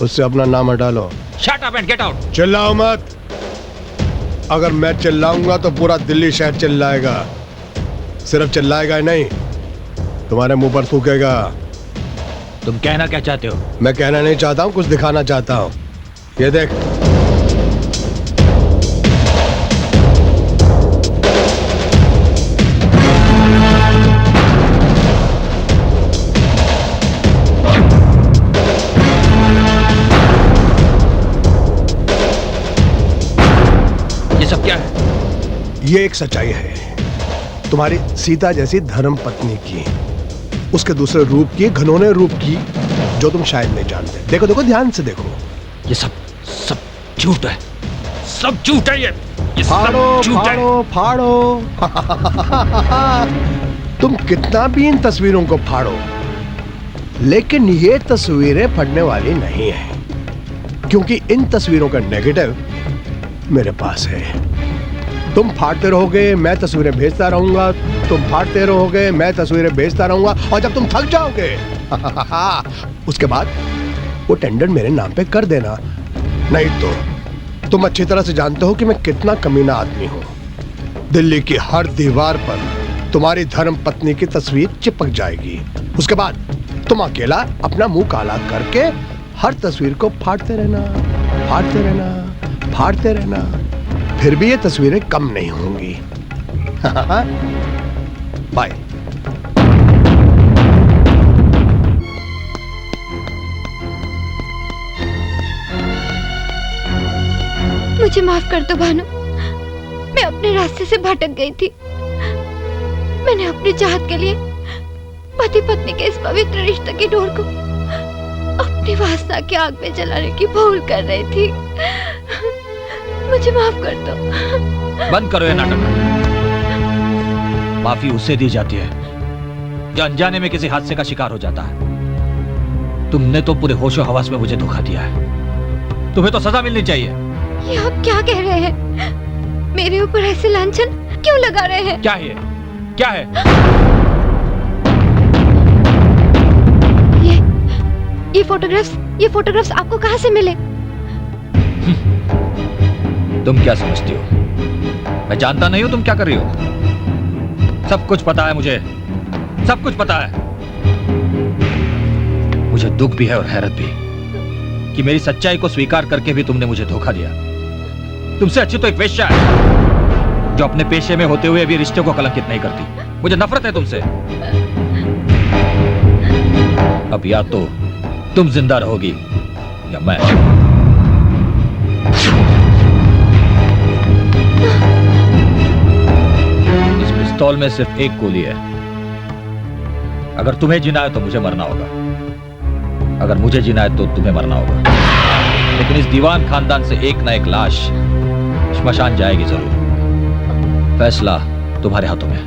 उससे अपना नाम हटा लो। Shut up and get out. चिल्लाओ मत। अगर मैं चिल्लाऊंगा तो पूरा दिल्ली शहर चिल्लाएगा। सिर्फ चिल्लाएगा ही नहीं, तुम्हारे मुंह पर थूकेगा। तुम कहना क्या चाहते हो? मैं कहना नहीं चाहता हूँ, कुछ दिखाना चाहता हूँ। ये देख। ये सब क्या है? ये एक सच्चाई है तुम्हारी सीता जैसी धर्म पत्नी की, उसके दूसरे रूप की, घनौने रूप की, जो तुम शायद नहीं जानते। देखो देखो, ध्यान से देखो। ये सब झूठ है, सब झूठ है। ये फाड़ो सब झूठ है। फाड़ो फाड़ो। तुम कितना भी इन तस्वीरों को फाड़ो, लेकिन ये तस्वीरें फटने वाली नहीं है, क्योंकि इन तस्वीरों का नेगेटिव मेरे पास है। तुम फाड़ते रहोगे, मैं तस्वीरें भेजता रहूंगा, तुम फाड़ते रहोगे, मैं तस्वीरें भेजता रहूंगा, और जब तुम थक जाओगे उसके बाद वो टेंडर मेरे नाम पे कर देना। नहीं तो तुम अच्छी तरह से जानते हो कि मैं कितना कमीना आदमी हूं। दिल्ली की हर दीवार पर तुम्हारी धर्म पत्नी की तस्वीर चिपक जाएगी। उसके बाद तुम अकेला अपना मुंह काला करके हर तस्वीर को फाड़ते रहना, फाड़ते रहना, फाड़ते रहना, फिर भी ये तस्वीरें कम नहीं होंगी। बाय। मुझे माफ कर दो भानु, मैं अपने रास्ते से भटक गई थी। मैंने अपनी चाहत के लिए पति पत्नी के इस पवित्र रिश्ते की डोर को अपनी वासना की आग में जलाने की भूल कर रही थी। मुझे माफ कर दो। बंद करो ये नाटक। माफी उससे दी जाती है जो अनजाने में किसी हादसे का शिकार हो जाता है। तुमने तो पूरे होशो हवास में मुझे धोखा दिया है, तुम्हें तो सजा मिलनी चाहिए। ये आप क्या कह रहे हैं? मेरे ऊपर ऐसे लांछन क्यों लगा रहे हैं? क्या है? क्या है? ये फोटोग्राफ्स आपको कहां से मिले? तुम क्या समझती हो? मैं जानता नहीं हूं तुम क्या कर रही हो। सब कुछ पता है मुझे, सब कुछ पता है। मुझे दुख भी है और हैरत भी कि मेरी सच्चाई को स्वीकार करके भी तुमने मुझे धोखा दिया। तुमसे अच्छी तो एक वेश्या है जो अपने पेशे में होते हुए भी रिश्ते को कलंकित नहीं करती। मुझे नफरत है तुमसे। अब या तो तुम जिंदा रहोगी या मैं। इस पिस्तौल में सिर्फ एक गोली है। अगर तुम्हें जीना है तो मुझे मरना होगा, अगर मुझे जीना है तो तुम्हें मरना होगा। लेकिन इस दीवान खानदान से एक ना एक लाश श्मशान जाएगी जरूर। फैसला तुम्हारे हाथों में है।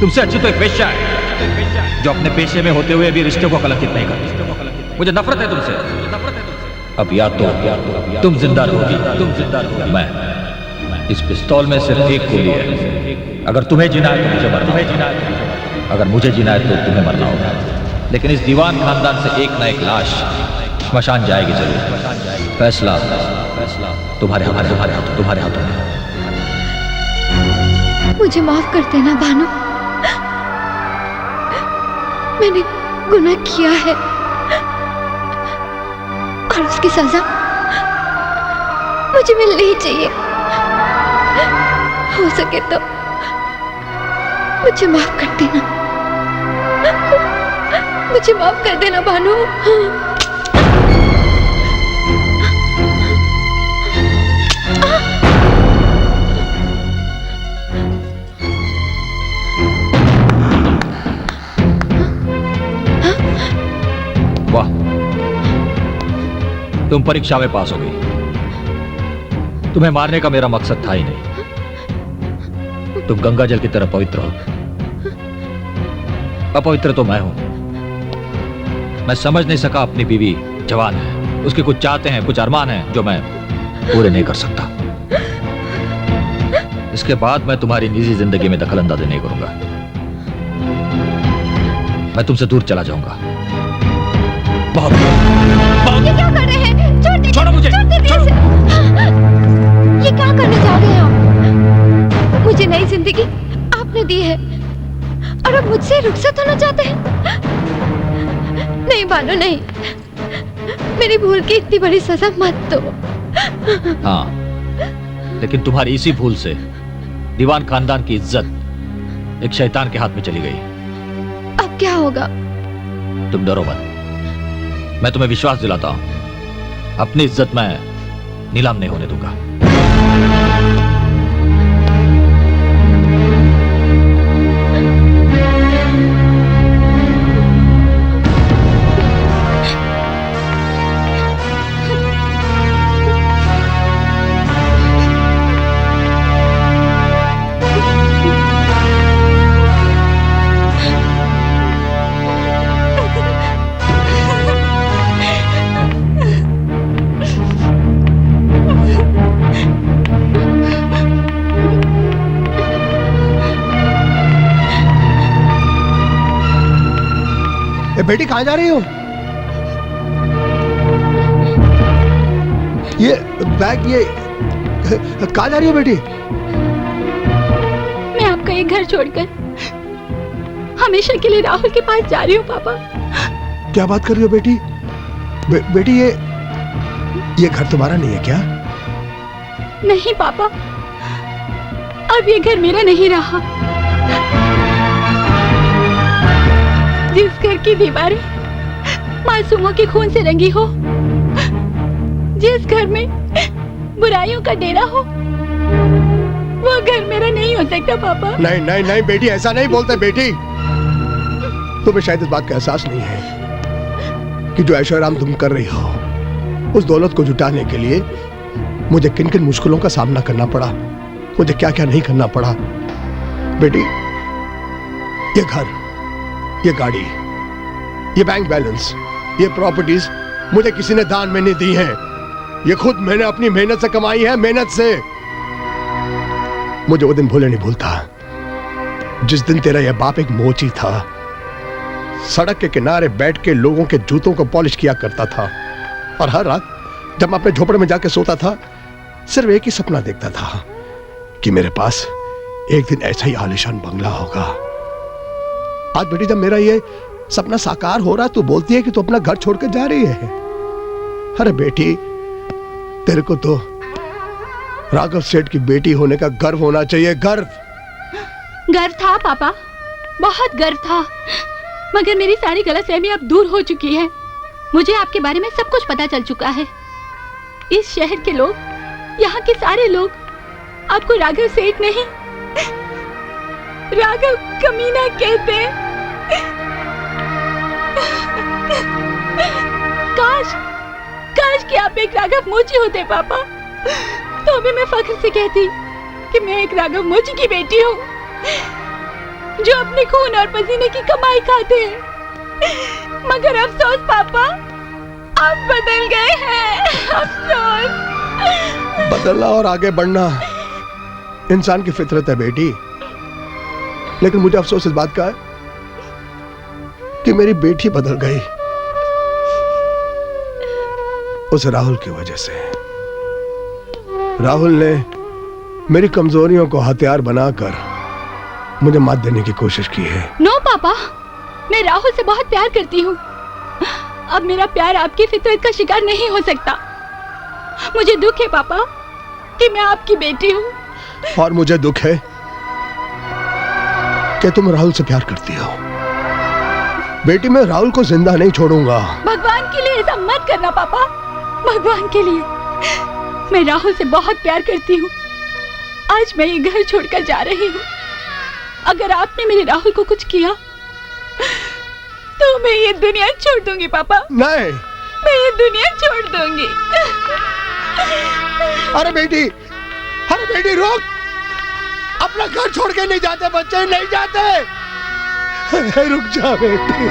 तुमसे अच्छी तो एक वेश्या है जो अपने पेशे में होते हुए भी रिश्ते को कलंकित नहीं करती। मुझे नफरत है तुमसे। अब या तो तुम जिंदा रहोगी, मैं। इस पिस्तौल में सिर्फ एक गोली है। अगर तुम्हें जीना है तो मुझे मरना होगा, अगर मुझे जीना है तो तुम्हें मरना होगा। लेकिन इस दीवान खानदान से एक ना एक लाश श्मशान जाएगी जरूर। फैसला तुम्हारे हाथों में। मुझे माफ कर देना भानु, मैंने गुनाह किया है और उसकी सजा मुझे मिलनी ही चाहिए। हो सके तो मुझे माफ कर देना, मुझे माफ कर देना भानु। वाह, तुम परीक्षा में पास हो गई। तुम्हें मारने का मेरा मकसद था ही नहीं। तुम गंगा जल की तरह पवित्र हो, अपवित्र तो मैं हूं। मैं समझ नहीं सका अपनी बीवी जवान है, उसके कुछ चाहते हैं, कुछ अरमान हैं जो मैं पूरे नहीं कर सकता। इसके बाद मैं तुम्हारी निजी जिंदगी में दखलंदाजी नहीं करूंगा। मैं तुमसे दूर चला जाऊंगा। बहुत ये क्या कर रहे हैं? छोड़ दीजिए, छोड़ो मुझे, छोड़ दीजिए छोड़ो। इसे। ये क्या करने जा रहे हैं आप? मुझे नई जिंदगी आपने दी है और अब मुझसे रुखसत होना चाहते हैं? नहीं बानो, नहीं। मेरी भूल की इतनी बड़ी सजा मत दो। हाँ, लेकिन तुम्हारी इसी भूल से दीवान खानदान की इज्जत एक शैतान के हाथ में चली गई। अब क्या होगा? तुम डरो मत, मैं तुम्हें विश्वास दिलाता हूं, अपनी इज्जत मैं नीलाम नहीं होने दूंगा। बेटी कहाँ जा रही हो? ये बैग, ये कहाँ जा रही हो बेटी? मैं आपका ये घर छोड़कर हमेशा के लिए राहुल के पास जा रही हूँ पापा। क्या बात कर रही हो बेटी? बेटी ये घर तुम्हारा नहीं है क्या? नहीं पापा, अब ये घर मेरा नहीं रहा। जिस घर की दीवारें मासूमों के खून से रंगी हो, जिस घर में बुराइयों का डेरा हो, वो घर मेरा नहीं हो सकता पापा। नहीं नहीं नहीं बेटी, ऐसा नहीं बोलते बेटी। तुम्हें शायद इस बात का एहसास नहीं है कि जो ऐशो आराम तुम कर रही हो, उस दौलत को जुटाने के लिए मुझे किन किन मुश्किलों का सामना करना पड़ा, मुझे क्या क्या नहीं करना पड़ा। बेटी, ये घर, ये गाड़ी, ये बैंक बैलेंस, ये प्रॉपर्टीज मुझे किसी ने दान में नहीं दी है। ये खुद मैंने अपनी मेहनत से कमाई है, मेहनत से। मुझे वो दिन भूले नहीं भूलता जिस दिन तेरा यह बाप एक मोची था, सड़क के किनारे बैठ के लोगों के जूतों को पॉलिश किया करता था, और हर रात जब मैं अपने झोपड़े में जाके सोता था, सिर्फ एक ही सपना देखता था कि मेरे पास एक दिन ऐसा ही आलीशान बंगला होगा। आज बेटी जब मेरा ये सपना साकार हो रहा, तू बोलती है कि तू अपना घर छोड़कर जा रही है। अरे बेटी, तेरे को तो राघव सेठ की बेटी होने का गर्व होना चाहिए, गर्व। गर्व था पापा, बहुत गर्व था, मगर मेरी सारी गलतफहमी अब दूर हो चुकी है। मुझे आपके बारे में सब कुछ पता चल चुका है। इस शहर के लोग, यहाँ के सारे लोग आपको राघव सेठ नहीं, राघव कमीना कहते हैं। काश कि आप एक राघव मोची होते पापा, तो भी मैं फख्र से कहती कि मैं एक राघव मोची की बेटी हूँ, जो अपने खून और पसीने की कमाई खाते हैं। मगर अफसोस पापा, आप बदल गए हैं। अफसोस। बदलना और आगे बढ़ना इंसान की फितरत है बेटी, लेकिन मुझे अफसोस इस बात का है कि मेरी बेटी बदल गई, उस राहुल की वजह से। राहुल ने मेरी कमजोरियों को हथियार बनाकर मुझे मात देने की कोशिश की है। नो पापा, मैं राहुल से बहुत प्यार करती हूँ। अब मेरा प्यार आपकी फितरत का शिकार नहीं हो सकता। मुझे दुख है पापा कि मैं आपकी बेटी हूँ, और मुझे दुख है कि तुम राहुल से प्यार करती हो। बेटी, मैं राहुल को जिंदा नहीं छोड़ूंगा। भगवान के लिए ऐसा मत करना पापा, भगवान के लिए। मैं राहुल से बहुत प्यार करती हूँ। आज मैं ये घर छोड़कर जा रही हूँ। अगर आपने मेरे राहुल को कुछ किया तो मैं ये दुनिया छोड़ दूंगी पापा। नहीं, मैं ये दुनिया छोड़ दूंगी। अरे बेटी, रोक। अपना घर छोड़ के नहीं जाते बच्चे, नहीं जाते। रुक जा बेटी।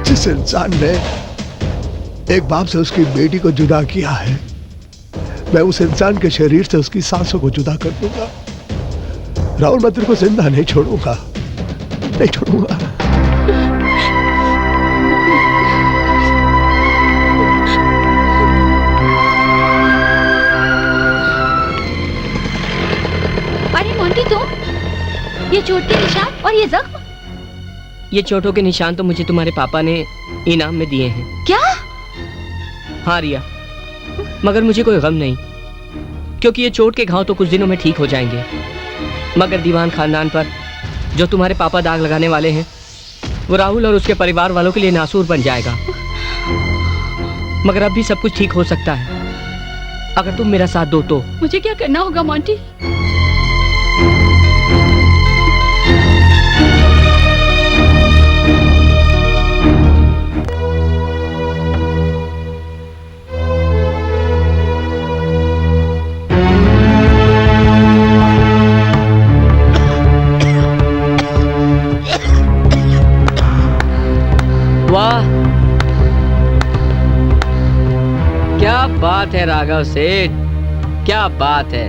जिस इंसान ने एक बाप से उसकी बेटी को जुदा किया है, मैं उस इंसान के शरीर से उसकी सांसों को जुदा कर दूंगा। राहुल, मैं तेरे को जिंदा नहीं छोड़ूंगा, नहीं छोड़ूंगा। अरे मोंटी, तुम ये चोट के निशान और ये जख्म? ये चोटों के निशान तो मुझे तुम्हारे पापा ने इनाम में दिए हैं। क्या? हाँ रिया, मगर मुझे कोई गम नहीं, क्योंकि ये चोट के घाव तो कुछ दिनों में ठीक हो जाएंगे। मगर दीवान खानदान पर जो तुम्हारे पापा दाग लगाने वाले हैं, वो राहुल और उसके परिवार वालों के लिए नासूर बन जाएगा। मगर अब भी सब कुछ ठीक हो सकता है अगर तुम मेरा साथ दो तो। मुझे क्या करना होगा मोंटी? वाह, क्या बात है राघव सेठ, क्या बात है।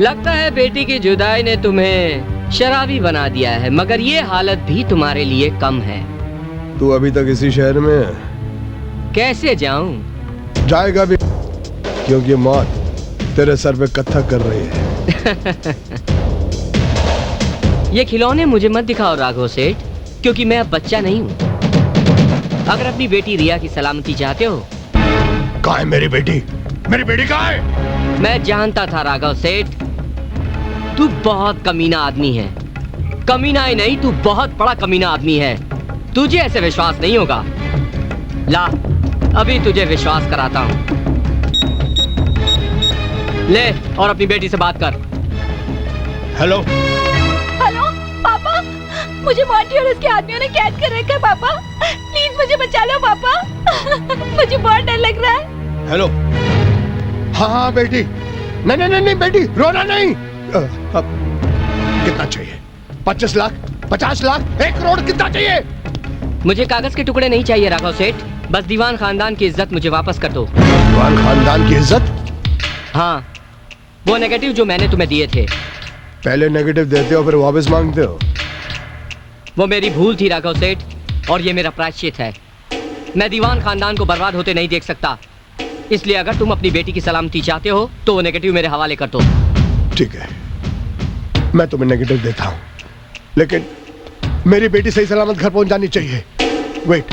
लगता है बेटी की जुदाई ने तुम्हें शराबी बना दिया है, मगर ये हालत भी तुम्हारे लिए कम है। तू अभी तक इसी शहर में है? कैसे जाऊं? जाएगा भी, क्योंकि मौत तेरे सर पे कत्थक कर रही है। ये खिलौने मुझे मत दिखाओ राघव सेठ, क्योंकि मैं अब बच्चा नहीं हूँ। अगर अपनी बेटी रिया की सलामती चाहते हो। कहाँ है मेरी बेटी? मेरी बेटी कहाँ है? मैं जानता था राघव सेठ, तू बहुत कमीना आदमी है। कमीना ही नहीं, तू बहुत बड़ा कमीना आदमी है। तुझे ऐसे विश्वास नहीं होगा। ला, अभी तुझे विश्वास कराता हूँ। ले और अपनी बेटी से बात कर। हेलो हेलो पापा, मुझे मोंटी और उसके आदमियों ने कैद कर रखा है पापा। प्लीज मुझे बचा लो पापा। मुझे बहुत डर लग रहा है। हेलो, हाँ हाँ बेटी, नहीं नहीं नहीं बेटी, रोना नहीं। अब कितना चाहिए? 25 लाख, 50 लाख, 1 करोड़, कितना चाहिए? मुझे कागज के टुकड़े नहीं चाहिए राघव सेठ, बस दीवान खानदान की इज्जत मुझे वापस कर दो। दीवान खानदान की इज्जत? हाँ, वो नेगेटिव जो मैंने तुम्हें दिए थे। पहले नेगेटिव देते हो फिर वापस मांगते हो। वो मेरी भूल थी राघव सेठ, और ये मेरा प्रायश्चित है। मैं दीवान खानदान को बर्बाद होते नहीं देख सकता, इसलिए अगर तुम अपनी बेटी की सलामती चाहते हो तो वो नेगेटिव मेरे हवाले कर दो। ठीक है, मैं तुम्हें नेगेटिव देता हूँ, लेकिन मेरी बेटी सही सलामत घर पहुंच जानी चाहिए। वेट।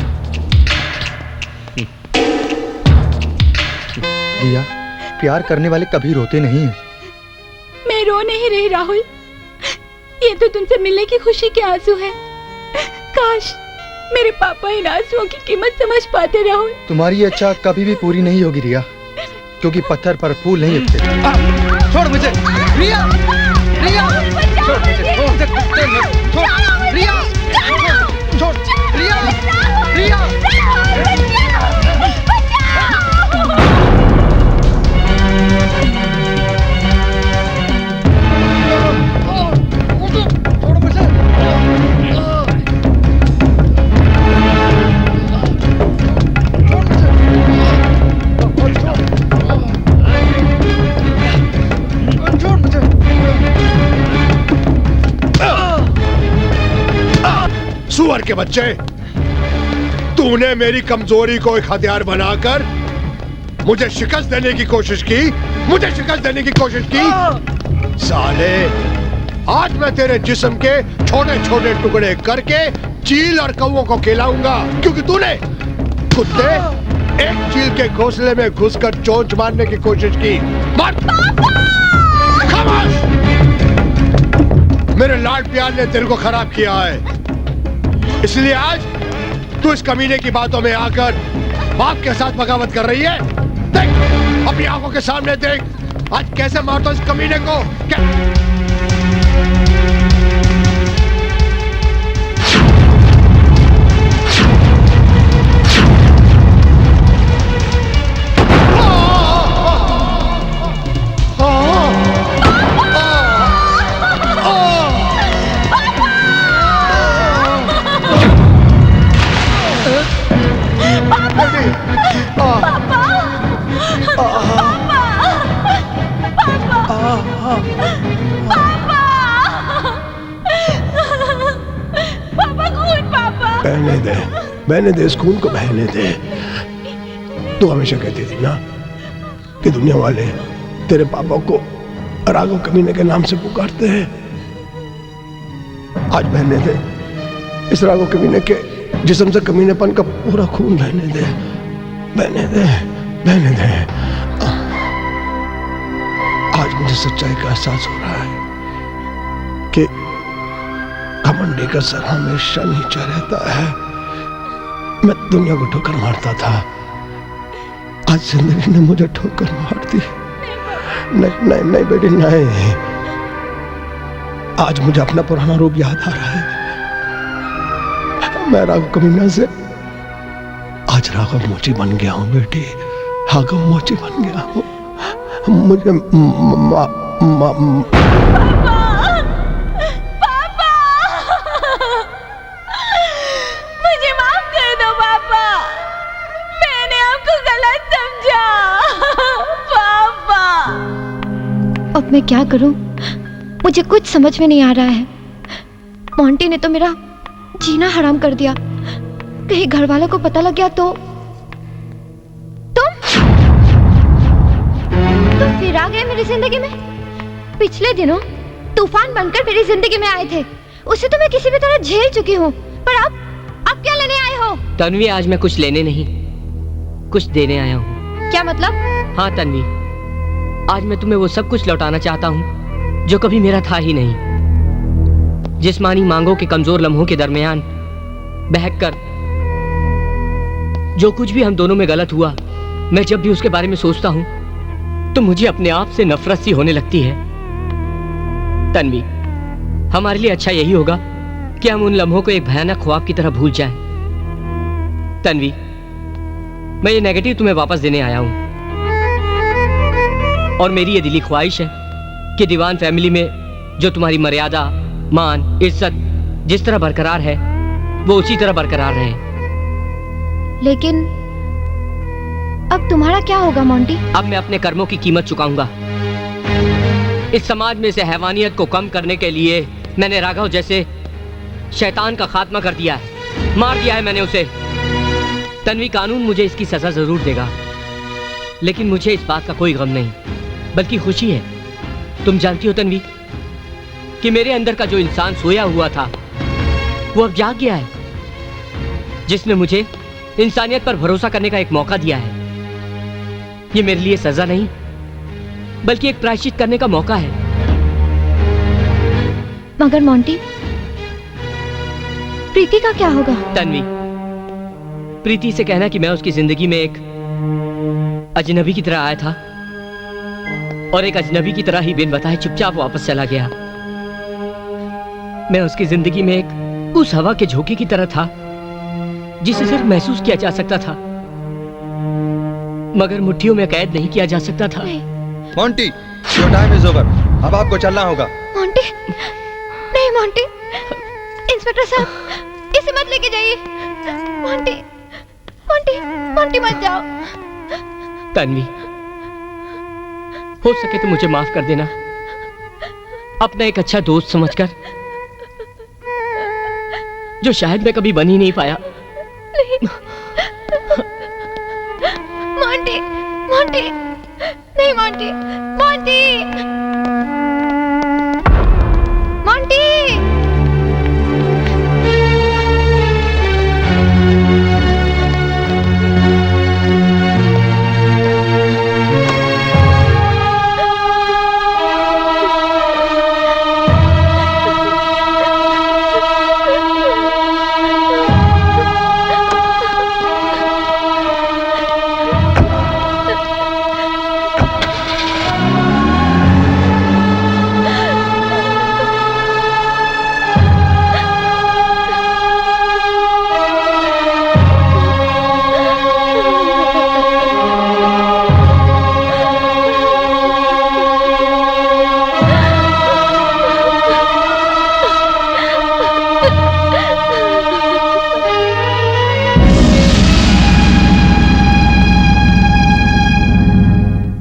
रिया, प्यार करने वाले कभी रोते नहीं हैं। मैं रो नहीं रही राहुल, ये तो तुमसे मिलने की खुशी के आंसू है। काश मेरे पापा इन आंसुओं की कीमत समझ पाते राहुल। तुम्हारी ये इच्छा कभी भी पूरी नहीं होगी रिया, क्योंकि पत्थर पर फूल नहीं उगते। छोड़ मुझे रिया, रिया, छोड़ मुझे, छोड़ रिया, छोड़ रिया, रिया। सुअर के बच्चे, तूने मेरी कमजोरी को एक हथियार बनाकर मुझे शिकस्त देने की कोशिश की, मुझे शिकस्त देने की कोशिश की। साले, आज मैं तेरे जिस्म के छोटे छोटे टुकड़े करके चील और कौओं को खिलाऊंगा, क्योंकि तूने कुत्ते एक चील के घोंसले में घुसकर चोंच मारने की कोशिश की। मार! खामोश! मेरे लाड प्यार ने दिल को खराब किया है, इसलिए आज तू इस कमीने की बातों में आकर बाप के साथ बगावत कर रही है। देख, अपनी आंखों के सामने देख, आज कैसे मारता हूं इस कमीने को। बहने दे, इस खून को बहने दे। तू हमेशा कहती थी ना कि दुनिया वाले तेरे पापा को राघव कमीने के नाम से पुकारते हैं। आज बहने दे, इस राघव कमीने के जिस्म से कमीनेपन का पूरा खून बहने दे, बहने दे, बहने दे। आज मुझे सच्चाई का एहसास हो रहा है कि घमंडी का सर हमेशा नीचा रहता है। मैं दुनिया को ठोकर मारता था, आज जिंदगी ने मुझे ठोकर मार दी। नहीं नहीं नहीं बेटी नहीं, आज मुझे अपना पुराना रूप याद आ रहा है। मैं राघव कमीना से आज राघव मोची बन गया हूँ बेटी, राघव मोची बन गया हूँ। मुझे मुझे माफ कर दो पापा, मैंने आपको गलत समझा। पापा अब मैं क्या करूं? मुझे कुछ समझ में नहीं आ रहा है। मोंटी ने तो मेरा जीना हराम कर दिया। कहीं घर वालों को पता लग गया तो तुम फिर आ गए मेरी जिंदगी में। पिछले दिनों तूफान बनकर मेरी जिंदगी में आए थे, उसे तो मैं किसी भी तरह झेल चुकी हूँ, पर अब क्या लेने आए हो? तन्वी, आज मैं कुछ लेने नहीं, कुछ देने आया हूँ। क्या मतलब? हाँ तन्वी, आज मैं तुम्हें वो सब कुछ लौटाना चाहता हूँ जो कभी मेरा था ही नहीं। जिस्मानी मांगों के कमजोर लम्हों के दरमियान बहकर जो कुछ भी हम दोनों में गलत हुआ, मैं जब भी उसके बारे में सोचता हूँ तो मुझे अपने आप से नफरत सी होने लगती है। तन्वी, हमारे लिए अच्छा यही होगा कि हम उन लम्हों को एक भयानक ख्वाब की तरह भूल जाएं। तन्वी, मैं ये नेगेटिव तुम्हें वापस देने आया हूं और मेरी ये दिली ख्वाहिश है कि दीवान फैमिली में जो तुम्हारी मर्यादा, मान, इज्जत जिस तरह बरकरार है वो उसी तरह बरकरार रहे। लेकिन अब तुम्हारा क्या होगा मोंटी? अब मैं अपने कर्मों की कीमत चुकाऊंगा। इस समाज में से हैवानियत को कम करने के लिए मैंने राघव जैसे शैतान का खात्मा कर दिया है, मार दिया है मैंने उसे। तन्वी, कानून मुझे इसकी सजा जरूर देगा, लेकिन मुझे इस बात का कोई गम नहीं, बल्कि खुशी है। तुम जानती हो तन्वी कि मेरे अंदर का जो इंसान सोया हुआ था वो अब जाग गया है, जिसने मुझे इंसानियत पर भरोसा करने का एक मौका दिया है। ये मेरे लिए सजा नहीं बल्कि एक प्रायश्चित करने का मौका है। मगर मोंटी, प्रीति का क्या होगा? तन्वी, प्रीति से कहना कि मैं उसकी जिंदगी में एक अजनबी की तरह आया था और एक अजनबी की तरह ही बिन बताए चुपचाप वापस चला गया। मैं उसकी जिंदगी में एक उस हवा के झोंके की तरह था जिसे सिर्फ महसूस किया जा सकता था, मगर मुट्ठियों में कैद नहीं किया जा सकता था। Monty, your time is over, अब आपको चलना होगा। मोंटी, नहीं मोंटी, इंस्पेक्टर साहब इसे मत लेके जाइए। मोंटी, मोंटी, मोंटी मत जाओ। तन्वी, हो सके तो मुझे माफ कर देना, अपना एक अच्छा दोस्त समझकर, जो शायद मैं कभी बन ही नहीं पाया। मोंटी, मोंटी, नहीं मोंटी, मोंटी।